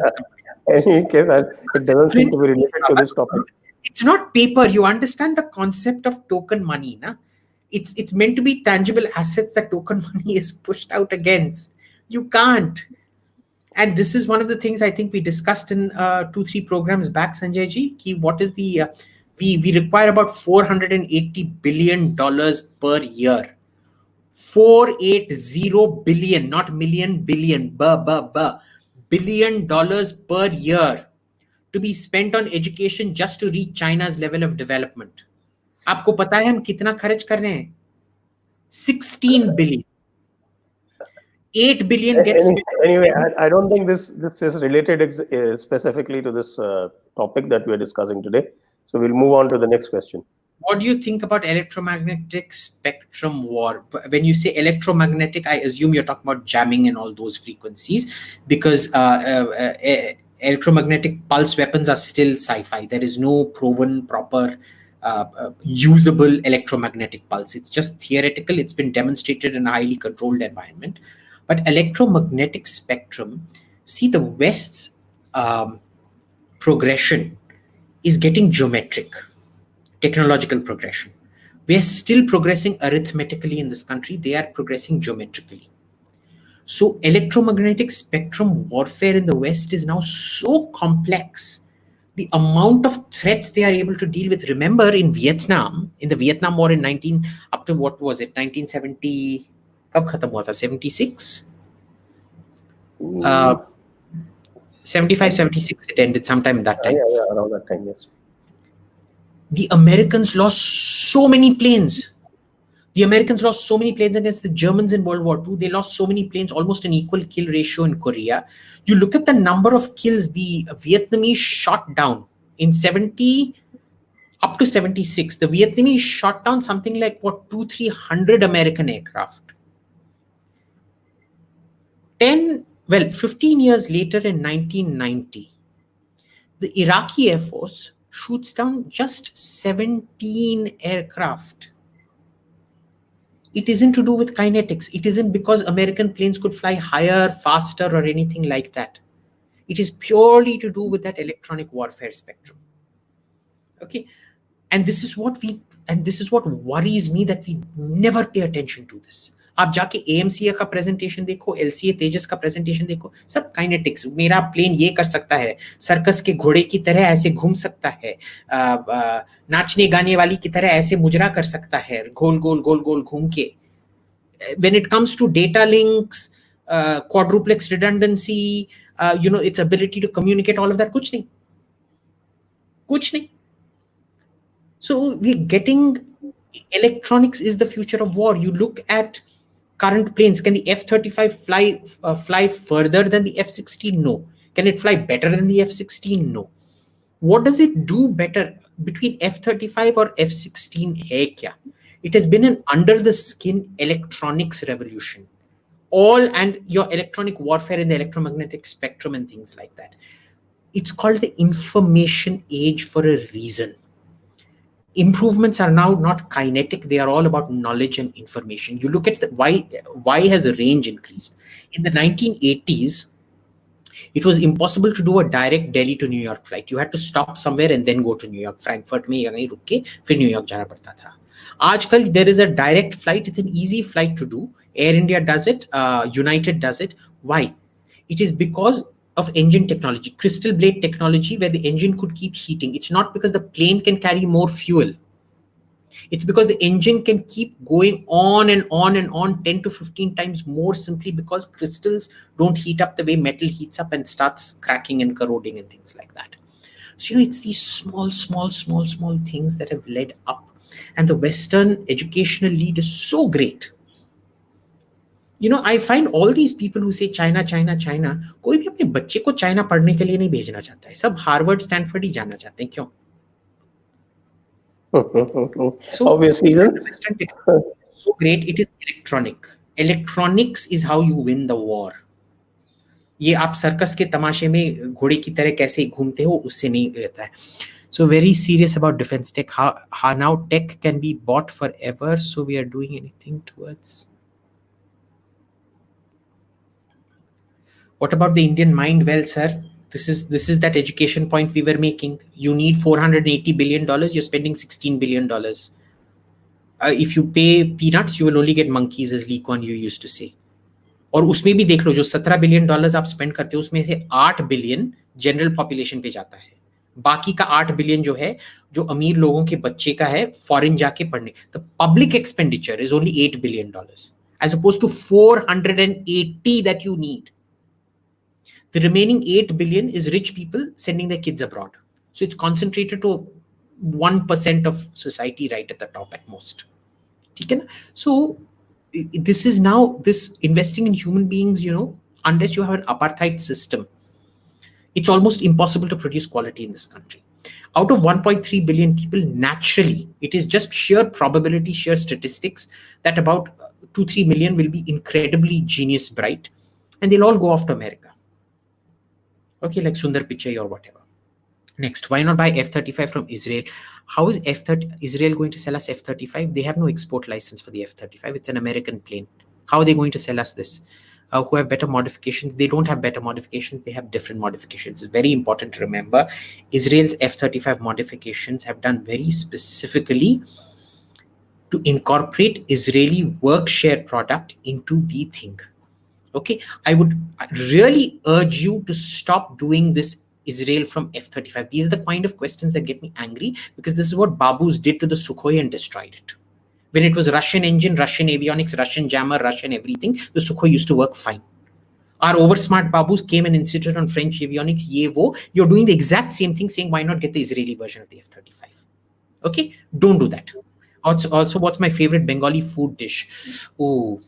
Any case, it doesn't seem to be related to this topic. It's not paper. You understand the concept of token money, na? It's meant to be tangible assets that token money is pushed out against. You can't. And this is one of the things I think we discussed in 2-3 programs back, Sanjay ji. What is the we require about $480 billion per year. 480 billion, not million, billion, $billion per year to be spent on education just to reach China's level of development. आपको पता है हम कितना खर्च कर रहे हैं? 16 billion. 8 billion gets anyway, I don't think this is related specifically to this topic that we are discussing today. So we'll move on to the next question. What do you think about electromagnetic spectrum war? When you say electromagnetic, I assume you're talking about jamming and all those frequencies, because electromagnetic pulse weapons are still sci-fi. There is no proven, proper, usable electromagnetic pulse. It's just theoretical. It's been demonstrated in a highly controlled environment. But electromagnetic spectrum, see, the West's progression is getting geometric, technological progression. We are still progressing arithmetically in this country. They are progressing geometrically. So electromagnetic spectrum warfare in the West is now so complex. The amount of threats they are able to deal with. Remember, in Vietnam, in the Vietnam War in 1970, कब खत्म हुआ था? 76? 75, 76 it ended sometime that time. Yeah, around that time, yes. The Americans lost so many planes. The Americans lost so many planes against the Germans in World War II. They lost so many planes, almost an equal kill ratio in Korea. You look at the number of kills the Vietnamese shot down in 70 up to 76. The Vietnamese shot down something like 200-300 American aircraft. 15 years later in 1990, the Iraqi Air Force shoots down just 17 aircraft. It isn't to do with kinetics. It isn't because American planes could fly higher, faster, or anything like that. It is purely to do with that electronic warfare spectrum. Okay, and this is what worries me, that we never pay attention to this. आप जाके AMCA का presentation देखो, LCA तेजस का presentation देखो, सब kinetics. मेरा plane ये कर सकता है, सर्कस के घोड़े की तरह ऐसे घूम सकता है, नाचने गाने वाली की तरह ऐसे मुजरा कर सकता है, गोल गोल गोल गोल घूम के. When it comes to data links, quadruplex redundancy, its ability to communicate, all of that, कुछ नहीं. So we're getting, electronics is the future of war. You look at current planes. Can the F-35 fly further than the F-16? No. Can it fly better than the F-16? No. What does it do better between F-35 or F-16? Hai kya? It has been an under the skin electronics revolution. And your electronic warfare in the electromagnetic spectrum and things like that. It's called the information age for a reason. Improvements are now not kinetic. They are all about knowledge and information. You look at why has the range increased? In the 1980s, it was impossible to do a direct Delhi to New York flight. You had to stop somewhere and then go to New York. Frankfurt में या कहीं रुक के फिर New York जाना पड़ता था. आजकल there is a direct flight. It's an easy flight to do. Air India does it. United does it. Why? It is because of engine technology, crystal blade technology, where the engine could keep heating. It's not because the plane can carry more fuel. It's because the engine can keep going on and on and on 10 to 15 times more, simply because crystals don't heat up the way metal heats up and starts cracking and corroding and things like that. So, it's these small things that have led up. And the Western educational lead is so great I find all these people who say China, China, China, कोई भी अपने बच्चे को China पढ़ने के लिए नहीं भेजना चाहता है, सब हार्वर्ड स्टैनफोर्ड ही जाना चाहते हैं, क्यों? So Obvious reason. Western technology is so great, it is electronic. Electronics is how you win the war. ये आप सर्कस के तमाशे में घोड़े की तरह कैसे घूमते हो उससे नहीं रहता है. So very serious about defense tech. How now tech can be bought forever. So we are doing anything towards. What about the Indian mind? Well, sir, this is that education point we were making. You need $480 billion. You're spending $16 billion. If you pay peanuts, you will only get monkeys, as Lee Kuan Yew used to say. और उसमें भी देख लो, जो $17 billion आप spend करते हो उसमें से $8 बिलियन जनरल पॉपुलेशन पे जाता है, बाकी का $8 बिलियन जो है जो अमीर लोगों के बच्चे का है फॉरेन जाके पढ़ने. The public expenditure is only $8 billion as opposed to 480 that you need. The remaining 8 billion is rich people sending their kids abroad. So it's concentrated to 1% of society right at the top at most. So this is now this investing in human beings, unless you have an apartheid system, it's almost impossible to produce quality in this country. Out of 1.3 billion people, naturally, it is just sheer probability, sheer statistics that about 2-3 million will be incredibly genius bright, and they'll all go off to America. Okay, like Sundar Pichai or whatever. Next, why not buy F-35 from Israel? How is Israel going to sell us F-35? They have no export license for the F-35. It's an American plane. How are they going to sell us this? Who have better modifications? They don't have better modifications. They have different modifications. It's very important to remember. Israel's F-35 modifications have done very specifically to incorporate Israeli work share product into the thing. Okay, I would really urge you to stop doing this Israel from F-35. These are the kind of questions that get me angry, because this is what Babus did to the Sukhoi and destroyed it. When it was Russian engine, Russian avionics, Russian jammer, Russian everything, the Sukhoi used to work fine. Our oversmart Babus came and insisted on French avionics, you're doing the exact same thing, saying why not get the Israeli version of the F-35? Okay, don't do that. Also, what's my favorite Bengali food dish? Oh,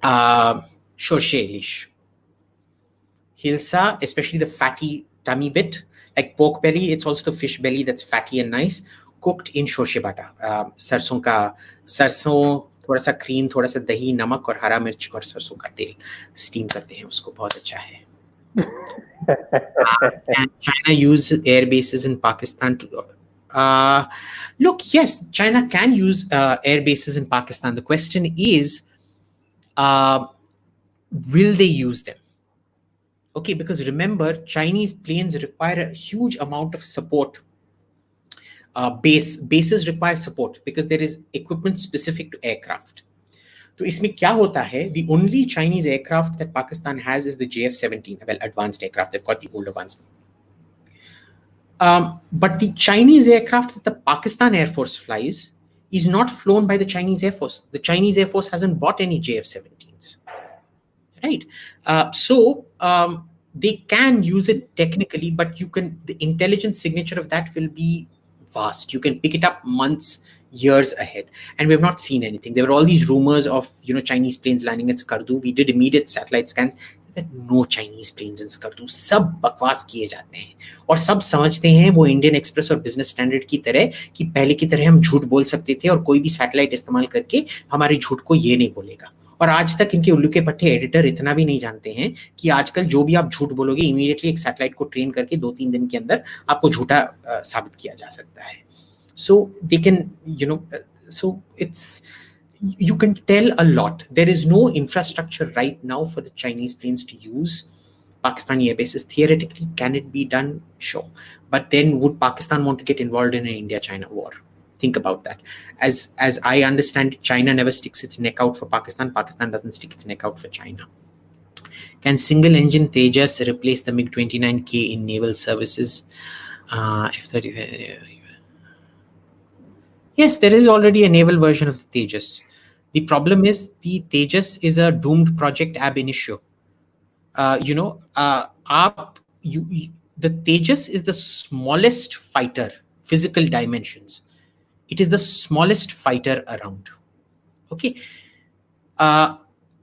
Shorshe Elish. Hilsa, especially the fatty tummy bit, like pork belly, it's also the fish belly that's fatty and nice, cooked in shorshe bata. Sarson, थोड़ा सा cream, थोड़ा सा दही, नमक और हरा मिर्च और सरसों का तेल steam करते हैं उसको, बहुत अच्छा है. And China use air bases in Pakistan to look, yes, China can use air bases in Pakistan. The question is, will they use them? Okay, because remember, Chinese planes require a huge amount of support. Bases require support because there is equipment specific to aircraft. So isme kya hota hai? The only Chinese aircraft that Pakistan has is the JF-17, well, advanced aircraft. They've got the older ones. But the Chinese aircraft that the Pakistan Air Force flies is not flown by the Chinese Air Force. The Chinese Air Force hasn't bought any JF-17s. Right? So they can use it technically, but the intelligence signature of that will be vast. You can pick it up months, years ahead. And we have not seen anything. There were all these rumors of Chinese planes landing at Skardu. We did immediate satellite scans. There were no Chinese planes in Skardu. सब बकवास किए जाते हैं और सब समझते हैं वो इंडियन एक्सप्रेस और बिजनेस स्टैंडर्ड की तरह कि पहले की तरह हम झूठ बोल सकते थे और कोई भी सैटेलाइट इस्तेमाल करके हमारे झूठ को ये नहीं बोलेगा. और आज तक इनके उल्लू के पट्टे एडिटर इतना भी नहीं जानते हैं कि आजकल जो भी आप झूठ बोलोगे इमीडिएटली एक सैटेलाइट को ट्रेन करके 2-3 दिन के अंदर आपको झूठा साबित किया जा सकता है. So they can, so you can tell a lot. There is no infrastructure right now for the Chinese planes to use Pakistani air bases. Theoretically, can it be done? Sure. But then would Pakistan want to get involved in an India-China war? Think about that. As I understand it, China never sticks its neck out for Pakistan. Pakistan doesn't stick its neck out for China. Can single-engine Tejas replace the MiG-29K in naval services? F-35. Yes, there is already a naval version of the Tejas. The problem is the Tejas is a doomed project ab initio. The Tejas is the smallest fighter, physical dimensions. It is the smallest fighter around. Okay.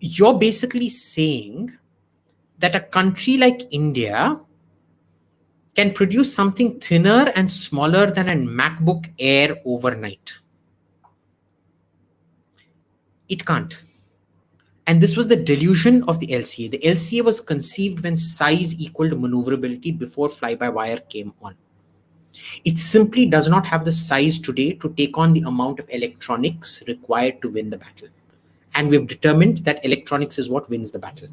you're basically saying that a country like India can produce something thinner and smaller than a MacBook Air overnight. It can't. And this was the delusion of the LCA. The LCA was conceived when size equaled maneuverability before fly-by-wire came on. It simply does not have the size today to take on the amount of electronics required to win the battle. And we've determined that electronics is what wins the battle.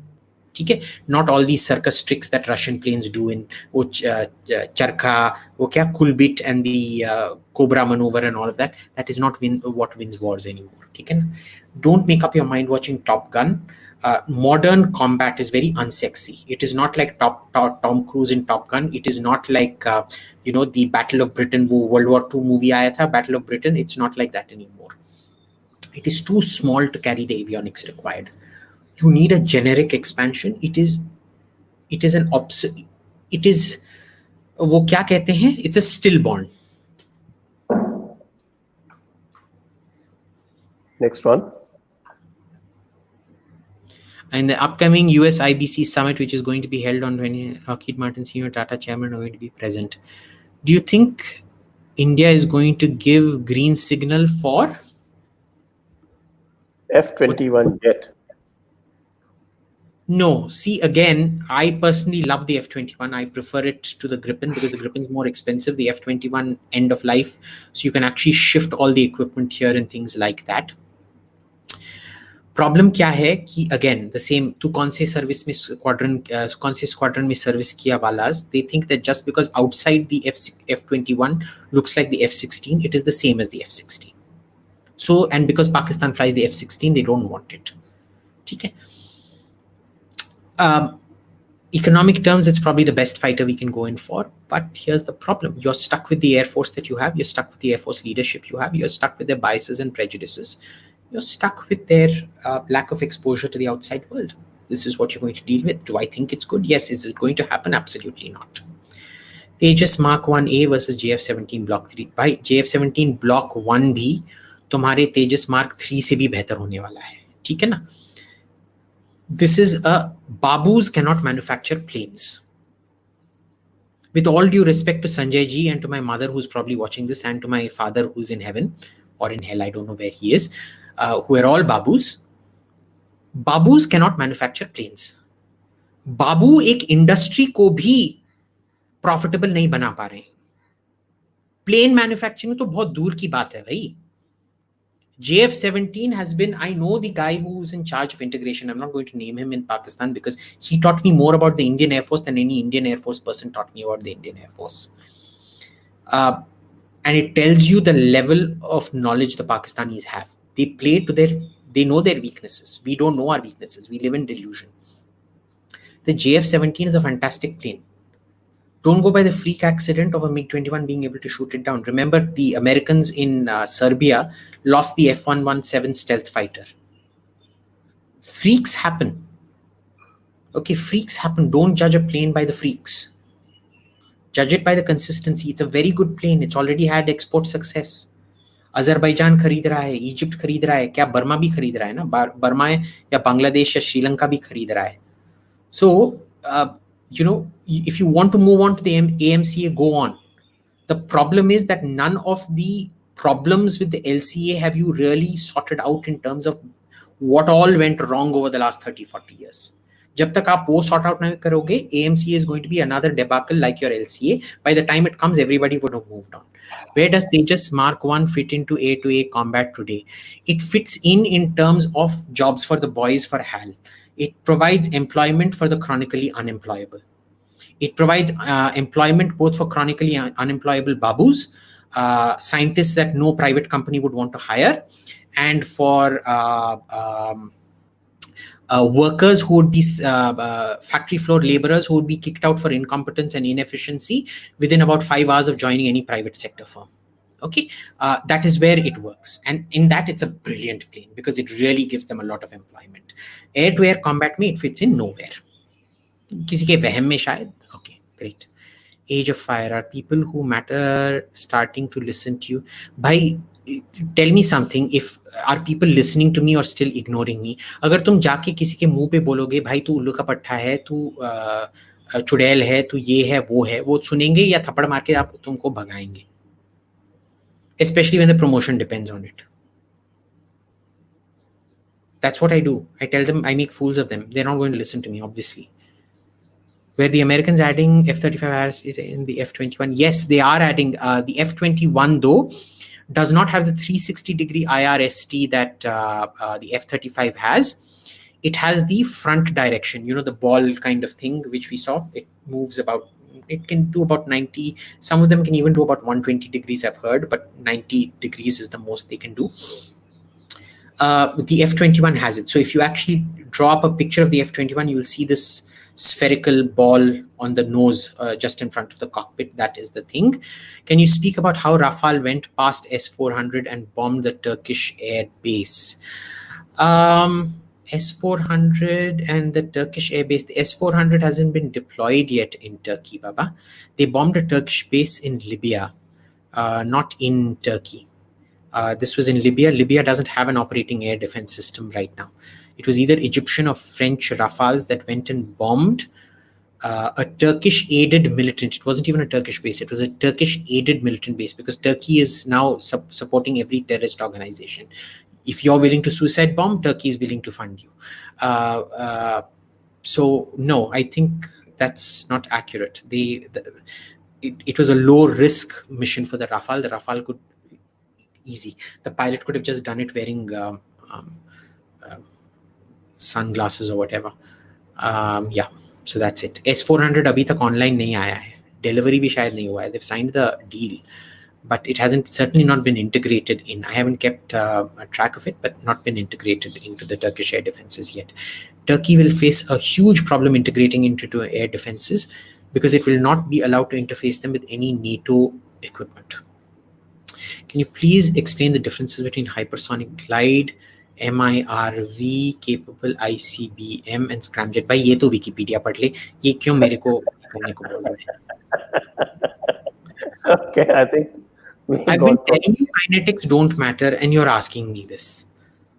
Okay? Not all these circus tricks that Russian planes do in Charkha, Kulbit and the Cobra maneuver and all of that. That is not what wins wars anymore. Okay? Don't make up your mind watching Top Gun. Modern combat is very unsexy. It is not like Tom Cruise in Top Gun. It is not like the Battle of Britain, World War II movie aaya tha, Battle of Britain. It's not like that anymore. It is too small to carry the avionics required. You need a generic expansion. It's a stillborn. Next one. And the upcoming US IBC summit, which is going to be held on 20, Lockheed Martin Senior Tata Chairman are going to be present. Do you think India is going to give green signal for F-21 jet? No. See, again, I personally love the F-21. I prefer it to the Gripen because the Gripen is more expensive. The F-21 end of life, so you can actually shift all the equipment here and things like that. Problem क्या है कि again the same तू कौन से service में squadron में service किया Wallace they think that just because outside the F-21 looks like the F-16 it is the same as the F-16 so and because Pakistan flies the F-16 they don't want it ठीक है economic terms it's probably the best fighter we can go in for but here's the problem you're stuck with the Air Force that you have you're stuck with the Air Force leadership you have you're stuck with their biases and prejudices you're stuck with their lack of exposure to the outside world. This is what you're going to deal with. Do I think it's good? Yes. Is it going to happen? Absolutely not. Tejas Mark 1A versus JF-17 Block 3. By JF-17 Block 1 भी तुम्हारे Tejas Mark 3 से भी बेहतर होने वाला है. ठीक है ना? This is Babus cannot manufacture planes. With all due respect to Sanjay ji and to my mother who's probably watching this and to my father who's in heaven or in hell, I don't know where he is, who are all Babus. Babus cannot manufacture planes. Babu एक industry को भी profitable नहीं बना पा रहे हैं. Plane manufacturing तो बहुत दूर की बात है भाई. JF-17 has been, I know the guy who's in charge of integration. I'm not going to name him in Pakistan because he taught me more about the Indian Air Force than any Indian Air Force person taught me about the Indian Air Force. And it tells you the level of knowledge the Pakistanis have. They play to they know their weaknesses. We don't know our weaknesses. We live in delusion. The JF-17 is a fantastic plane. Don't go by the freak accident of a MiG-21 being able to shoot it down. Remember, the Americans in Serbia lost the F-117 stealth fighter. Freaks happen. Okay, freaks happen. Don't judge a plane by the freaks. Judge it by the consistency. It's a very good plane. It's already had export success. Azerbaijan खरीद रहा है, Egypt खरीद रहा है, क्या Burma भी खरीद रहा है ना, बर्मा या बांग्लादेश या श्रीलंका भी खरीद रहा है. So, if you want to move on to the AMCA, go on. The problem is that none of the problems with the LCA have you really sorted out in terms of what all went wrong over the last 30-40 years. जब तक आप वो sort out नहीं करोगे, AMCA is going to be another debacle like your LCA. By the time it comes, everybody would have moved on. Where does Tejas Mark 1 fit into A-to-A combat today? It fits in terms of jobs for the boys for HAL. It provides employment for the chronically unemployable. It provides employment both for chronically unemployable babus, scientists that no private company would want to hire, and for workers who would be factory floor laborers who would be kicked out for incompetence and inefficiency within about 5 hours of joining any private sector firm. Okay, that is where it works. And in that, it's a brilliant plane because it really gives them a lot of employment. Air-to-air combat में it fits in nowhere. किसी के वहम में शायद. Okay, great. Age of Fire, are people who matter starting to listen to you? Bhai, tell me something, if are people listening to me or still ignoring me? अगर तुम जाके किसी के मुंह पे बोलोगे भाई तू उल्लू का पट्टा है, तू चुड़ैल है, तू ये है वो सुनेंगे या थप्पड़ मार के आप तुमको भगाएंगे? Especially when the promotion depends on it. That's what I do. I tell them, I make fools of them. They're not going to listen to me, obviously. Were the Americans adding F-35 in the F-21? Yes, they are adding. The F-21, though, does not have the 360-degree IRST that the F-35 has. It has the front direction, you know, the ball kind of thing, which we saw. It moves about, it can do about 90. Some of them can even do about 120 degrees, I've heard, but 90 degrees is the most they can do. The F-21 has it. So if you actually draw up a picture of the F-21, you will see this spherical ball on the nose just in front of the cockpit. That is the thing. Can you speak about how Rafale went past S-400 and bombed the Turkish air base? S-400 and the Turkish air base. The S-400 hasn't been deployed yet in Turkey, Baba. They bombed a Turkish base in Libya, not in Turkey. This was in Libya. Libya doesn't have an operating air defense system right now. It was either Egyptian or French Rafales that went and bombed a Turkish-aided militant. It wasn't even a Turkish base. It was a Turkish-aided militant base because Turkey is now supporting every terrorist organization. If you're willing to suicide bomb, Turkey is willing to fund you. So no, I think that's not accurate. It was a low-risk mission for the Rafale. The Rafale could easy. The pilot could have just done it wearing sunglasses or whatever. Yeah, so that's it. S-400 अभी तक online नहीं आया है. Delivery भी शायद नहीं हुआ है. They've signed the deal, but it hasn't certainly not been integrated in. I haven't kept a track of it, but not been integrated into the Turkish air defenses yet. Turkey will face a huge problem integrating into air defenses because it will not be allowed to interface them with any NATO equipment. Can you please explain the differences between hypersonic glide, MIRV capable ICBM and scramjet? भाई ये तो Wikipedia पढ़ ले, ये क्यों मेरे को कहने को बोल रहे हैं? Okay, I think I've been telling you kinetics don't matter, and you're asking me this.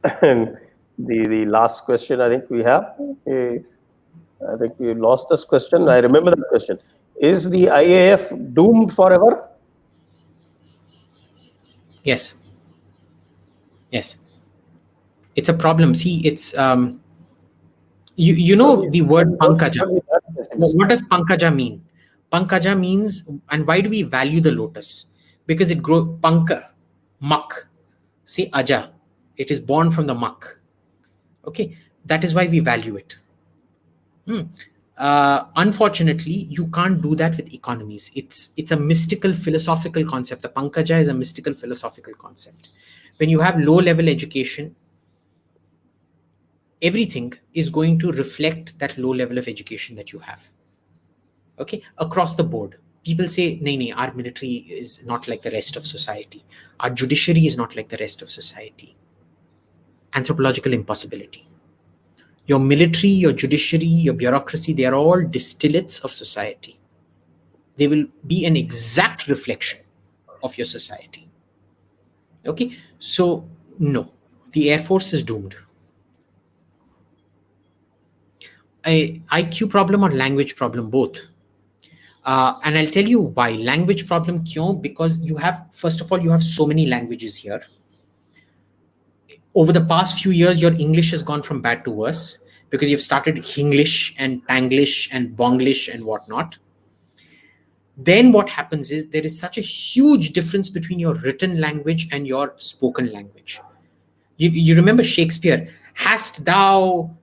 The last question I think we have. I think we lost this question. I remember that question. Is the IAF doomed forever? Yes. Yes. It's a problem. See, it's you know the word pankaja. What does pankaja mean? Pankaja means, and why do we value the lotus? Because it grows panka, muck. Say aja. It is born from the muck. Okay, that is why we value it. Unfortunately, you can't do that with economies. It's a mystical philosophical concept. The pankaja is a mystical philosophical concept. When you have low-level education, everything is going to reflect that low level of education that you have. Okay, across the board. People say, nahi, our military is not like the rest of society. Our judiciary is not like the rest of society. Anthropological impossibility. Your military, your judiciary, your bureaucracy, they are all distillates of society. They will be an exact reflection of your society. Okay, so no, the Air Force is doomed. A IQ problem or language problem, both. And I'll tell you why. Language problem, kyun? Because you have, first of all, you have so many languages here. Over the past few years, your English has gone from bad to worse because you've started Hinglish and Tanglish and Bonglish and whatnot. Then what happens is there is such a huge difference between your written language and your spoken language. You remember Shakespeare, hast thou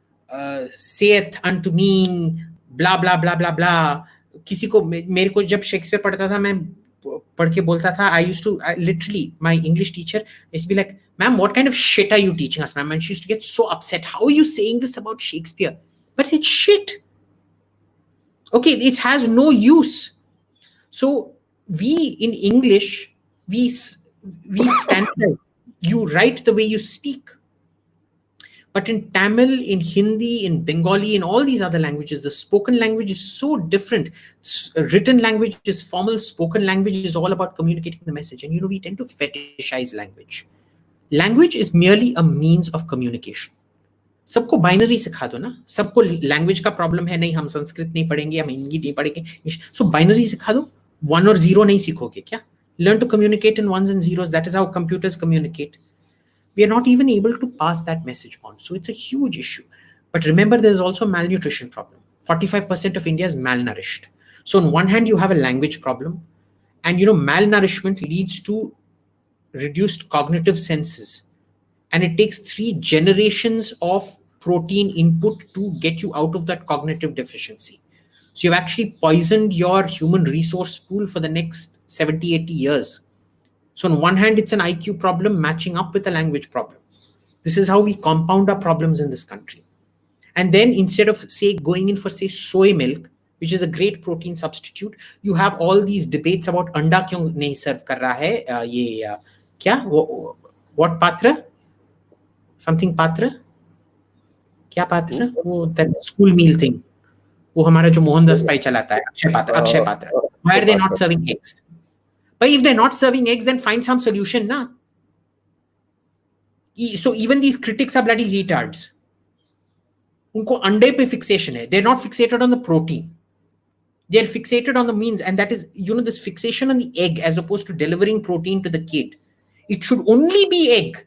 saith unto me, blah, blah, blah, blah, blah. किसी को मेरे को जब Shakespeare पढ़ता था मैं पढ़ के बोलता था I used to literally my English teacher used to be like, ma'am, what kind of shit are you teaching us, ma'am? And she used to get so upset. How are you saying this about Shakespeare? But it's shit. Okay, it has no use. So we in English we standardize. You write the way you speak. But in Tamil, in Hindi, in Bengali, in all these other languages, the spoken language is so different. Written language is formal, spoken language is all about communicating the message. And we tend to fetishize language. Language is merely a means of communication. सबको binary सिखा दो ना, सबको language का problem है, नहीं हम संस्कृत नहीं पढ़ेंगे, हम हिंदी नहीं पढ़ेंगे, सो बाइनरी सिखा दो, 1 और 0 नहीं सीखोगे क्या? Learn to communicate in ones and zeros. That is how computers communicate. We are not even able to pass that message on. So it's a huge issue. But remember, there's also a malnutrition problem. 45% of India is malnourished. So on one hand, you have a language problem, and malnourishment leads to reduced cognitive senses. And it takes 3 generations of protein input to get you out of that cognitive deficiency. So you've actually poisoned your human resource pool for the next 70, 80 years. So on one hand, it's an IQ problem matching up with a language problem. This is how we compound our problems in this country. And then instead of, say, going in for, say, soy milk, which is a great protein substitute, you have all these debates about anda kyun nahi serve kar raha hai, ye kya? What patra? Something patra? Kya patra? That school meal thing. वो हमारा जो मोहनदास पाई चलाता है, अक्षय पात्र. Why are they not serving eggs? But if they're not serving eggs, then find some solution, na? So even these critics are bloody retards. Unko ande pe fixation hai. They're not fixated on the protein. They're fixated on the means, and that is, this fixation on the egg as opposed to delivering protein to the kid. It should only be egg.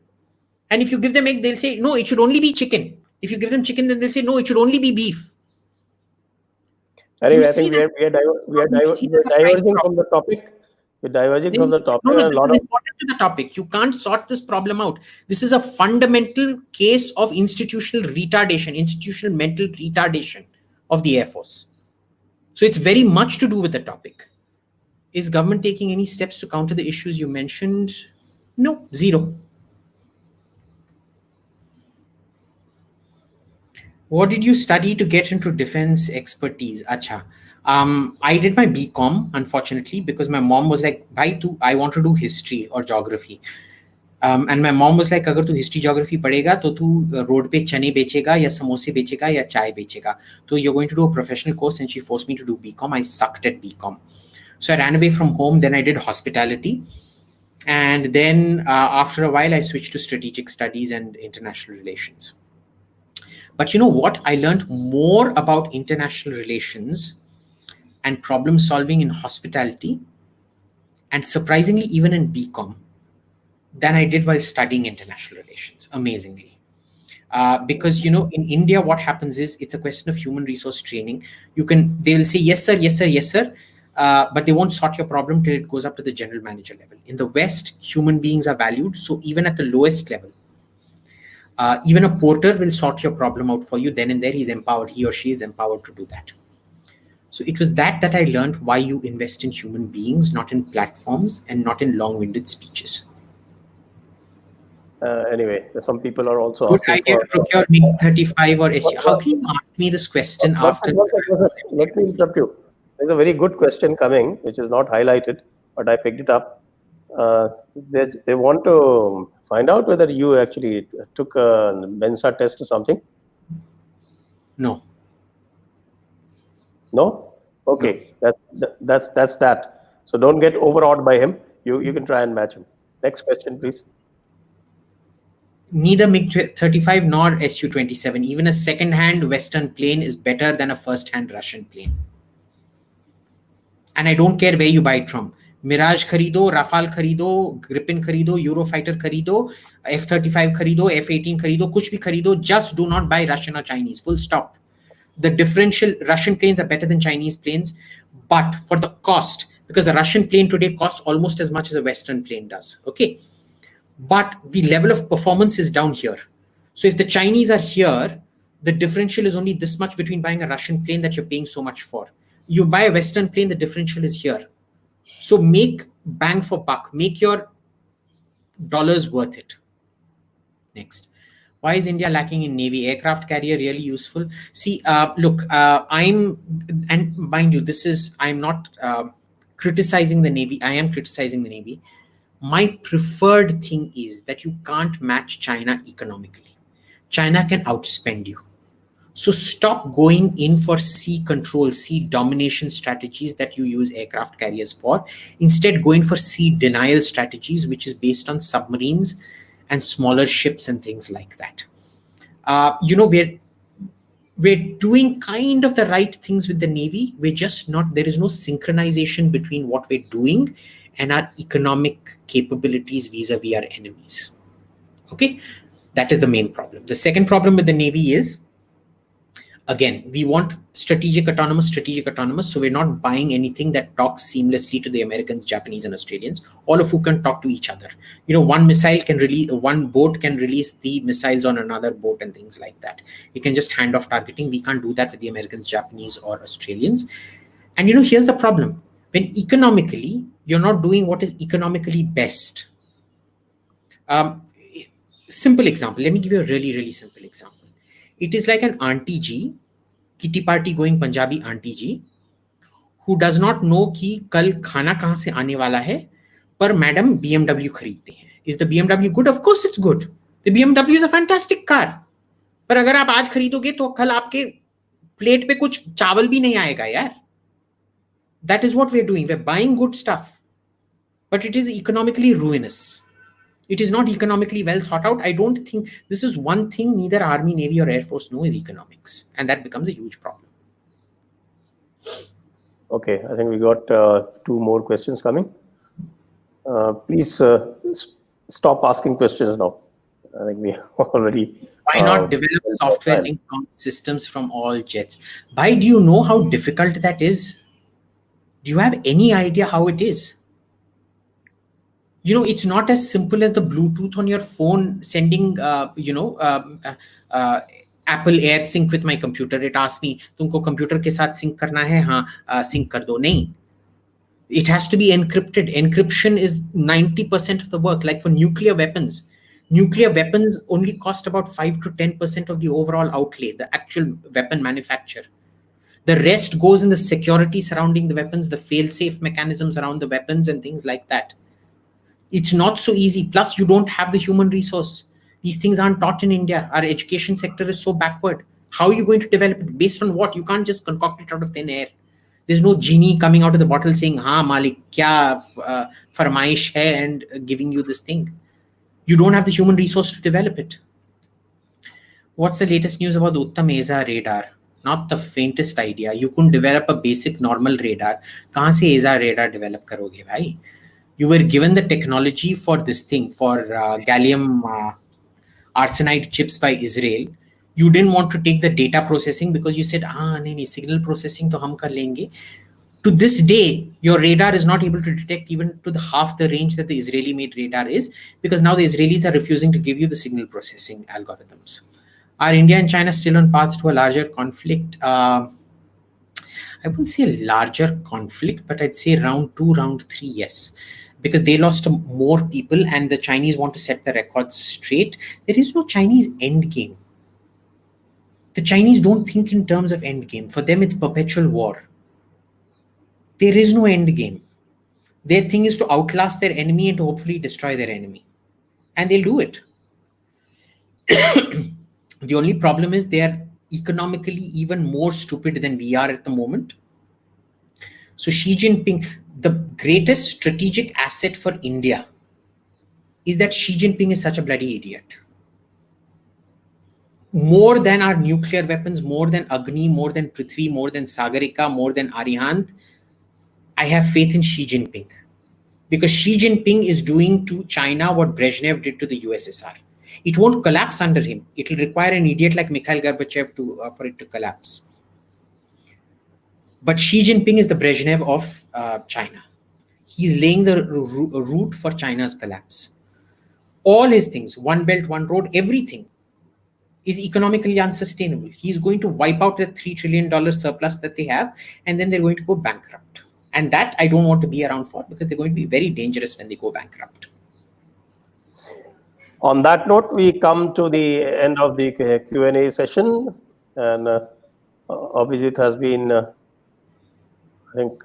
And if you give them egg, they'll say, no, it should only be chicken. If you give them chicken, then they'll say, no, it should only be beef. Anyway, I think we are diverging from the topic. We're diverging from the topic. No, this is important to the topic. You can't sort this problem out. This is a fundamental case of institutional retardation, institutional mental retardation of the Air Force. So it's very much to do with the topic. Is government taking any steps to counter the issues you mentioned? No, 0. What did you study to get into defense expertise? Acha. I did my BCom, unfortunately, because my mom was like, I want to do history or geography. And my mom was like, agar tu history geography padega, to tu road pe chane bechega, ya samose bechega, ya chai bechega. So you're going to do a professional course, and she forced me to do BCom. I sucked at BCom. So I ran away from home. Then I did hospitality. And then after a while, I switched to strategic studies and international relations. But you know what? I learned more about international relations and problem solving in hospitality, and surprisingly, even in BCom, than I did while studying international relations, amazingly. Because, in India, what happens is it's a question of human resource training. They'll say, yes, sir, yes, sir, yes, sir. But they won't sort your problem till it goes up to the general manager level. In the West, human beings are valued. So even at the lowest level, even a porter will sort your problem out for you. Then and there, he or she is empowered to do that. So it was that I learned why you invest in human beings, not in platforms and not in long-winded speeches. Anyway, some people are also asking for... to procure MiG-35 or SU. How can you ask me this question after... Let me interrupt you. There's a very good question coming, which is not highlighted, but I picked it up. They want to find out whether you actually took a Mensa test or something. No. No? Okay. No. That's that. So don't get overawed by him. You can try and match him. Next question, please. Neither MiG-35 nor Su-27. Even a second-hand Western plane is better than a first-hand Russian plane. And I don't care where you buy it from. Mirage kharido, Rafale kharido, Gripen kharido, Eurofighter kharido, F-35 kharido, F-18 kharido, kuch bhi kharido, just do not buy Russian or Chinese, full stop. The differential, Russian planes are better than Chinese planes, but for the cost, because a Russian plane today costs almost as much as a Western plane does, okay? But the level of performance is down here. So if the Chinese are here, the differential is only this much between buying a Russian plane that you're paying so much for. You buy a Western plane, the differential is here. So make bang for buck, make your dollars worth it. Next. Why is India lacking in Navy? Aircraft carrier really useful? See, look, and mind you, I'm not criticizing the Navy. I am criticizing the Navy. My preferred thing is that you can't match China economically. China can outspend you. So stop going in for sea control, sea domination strategies that you use aircraft carriers for. Instead, go in for sea denial strategies, which is based on submarines and smaller ships and things like that. We're doing kind of the right things with the Navy. We're just not, there is no synchronization between what we're doing and our economic capabilities vis-a-vis our enemies. Okay, that is the main problem. The second problem with the Navy is, again, we want strategic autonomous. So we're not buying anything that talks seamlessly to the Americans, Japanese, and Australians, all of who can talk to each other. One boat can release the missiles on another boat and things like that. You can just hand off targeting. We can't do that with the Americans, Japanese, or Australians. And here's the problem. When economically, you're not doing what is economically best. Simple example. Let me give you a really, really simple example. It is like an auntie G, kitty party going Punjabi auntie G, who does not know कि कल खाना कहाँ से आने वाला है, पर madam BMW खरीदते हैं. Is the BMW good? Of course it's good. The BMW is a fantastic car. पर अगर आप आज खरीदोगे तो कल आपके प्लेट पे कुछ चावल भी नहीं आएगा यार. That is what we're doing. We're buying good stuff, but it is economically ruinous. It is not economically well thought out. I don't think this is one thing neither Army, Navy, or Air Force know is economics. And that becomes a huge problem. Okay, I think we got 2 more questions coming. Please stop asking questions now. I think we already... Why not develop software linked systems from all jets? Bhai, do you know how difficult that is? Do you have any idea how it is? It's not as simple as the Bluetooth on your phone sending, Apple AirSync with my computer. It asks me, तुमको computer के साथ sync करना है? हाँ, sync कर दो. नहीं. It has to be encrypted. Encryption is 90% of the work. Like for nuclear weapons only cost about 5 to 10% of the overall outlay, the actual weapon manufacture. The rest goes in the security surrounding the weapons, the fail-safe mechanisms around the weapons and things like that. It's not so easy. Plus, you don't have the human resource. These things aren't taught in India. Our education sector is so backward. How are you going to develop it? Based on what? You can't just concoct it out of thin air. There's no genie coming out of the bottle saying, "Haan, Malik, kya farmaish hai," and giving you this thing. You don't have the human resource to develop it. What's the latest news about the Uttam ESA radar? Not the faintest idea. You couldn't develop a basic normal radar. Kahan se ESA radar develop karoge, bhai? You were given the technology for this thing, for gallium arsenide chips by Israel. You didn't want to take the data processing because you said, nahi, signal processing to hum kar lenge. To this day, your radar is not able to detect even to the half the range that the Israeli-made radar is, because now the Israelis are refusing to give you the signal processing algorithms. Are India and China still on paths to a larger conflict? I wouldn't say a larger conflict, but I'd say round 2, round 3, yes. Because they lost more people and the Chinese want to set the records straight. There is no Chinese end game. The Chinese don't think in terms of end game. For them, it's perpetual war. There is no end game. Their thing is to outlast their enemy and to hopefully destroy their enemy. And they'll do it. The only problem is they are economically even more stupid than we are at the moment. So Xi Jinping, the greatest strategic asset for India is that Xi Jinping is such a bloody idiot. More than our nuclear weapons, more than Agni, more than Prithvi, more than Sagarika, more than Arihant, I have faith in Xi Jinping. Because Xi Jinping is doing to China what Brezhnev did to the USSR. It won't collapse under him. It will require an idiot like Mikhail Gorbachev for it to collapse. But Xi Jinping is the Brezhnev of China. He's laying the route for China's collapse. All his things, one belt, one road, everything is economically unsustainable. He's going to wipe out the $3 trillion surplus that they have, and then they're going to go bankrupt. And that I don't want to be around for, because they're going to be very dangerous when they go bankrupt. On that note, we come to the end of the Q&A session. And Abhijit has been, I think,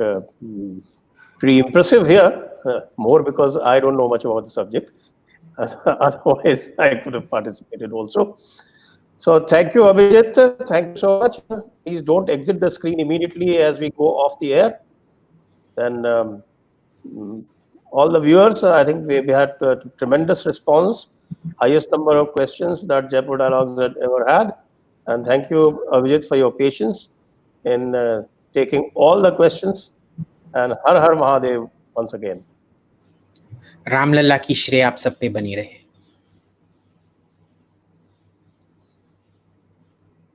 pretty impressive here, more because I don't know much about the subject. Otherwise, I could have participated also. So thank you, Abhijit. Thank you so much. Please don't exit the screen immediately as we go off the air. Then all the viewers, I think we had tremendous response, highest number of questions that Jaipur Dialogues had ever had. And thank you, Abhijit, for your patience in taking all the questions. And Har Har Mahadev once again. Ramlala की श्रेय आप सब पे बनी रहे.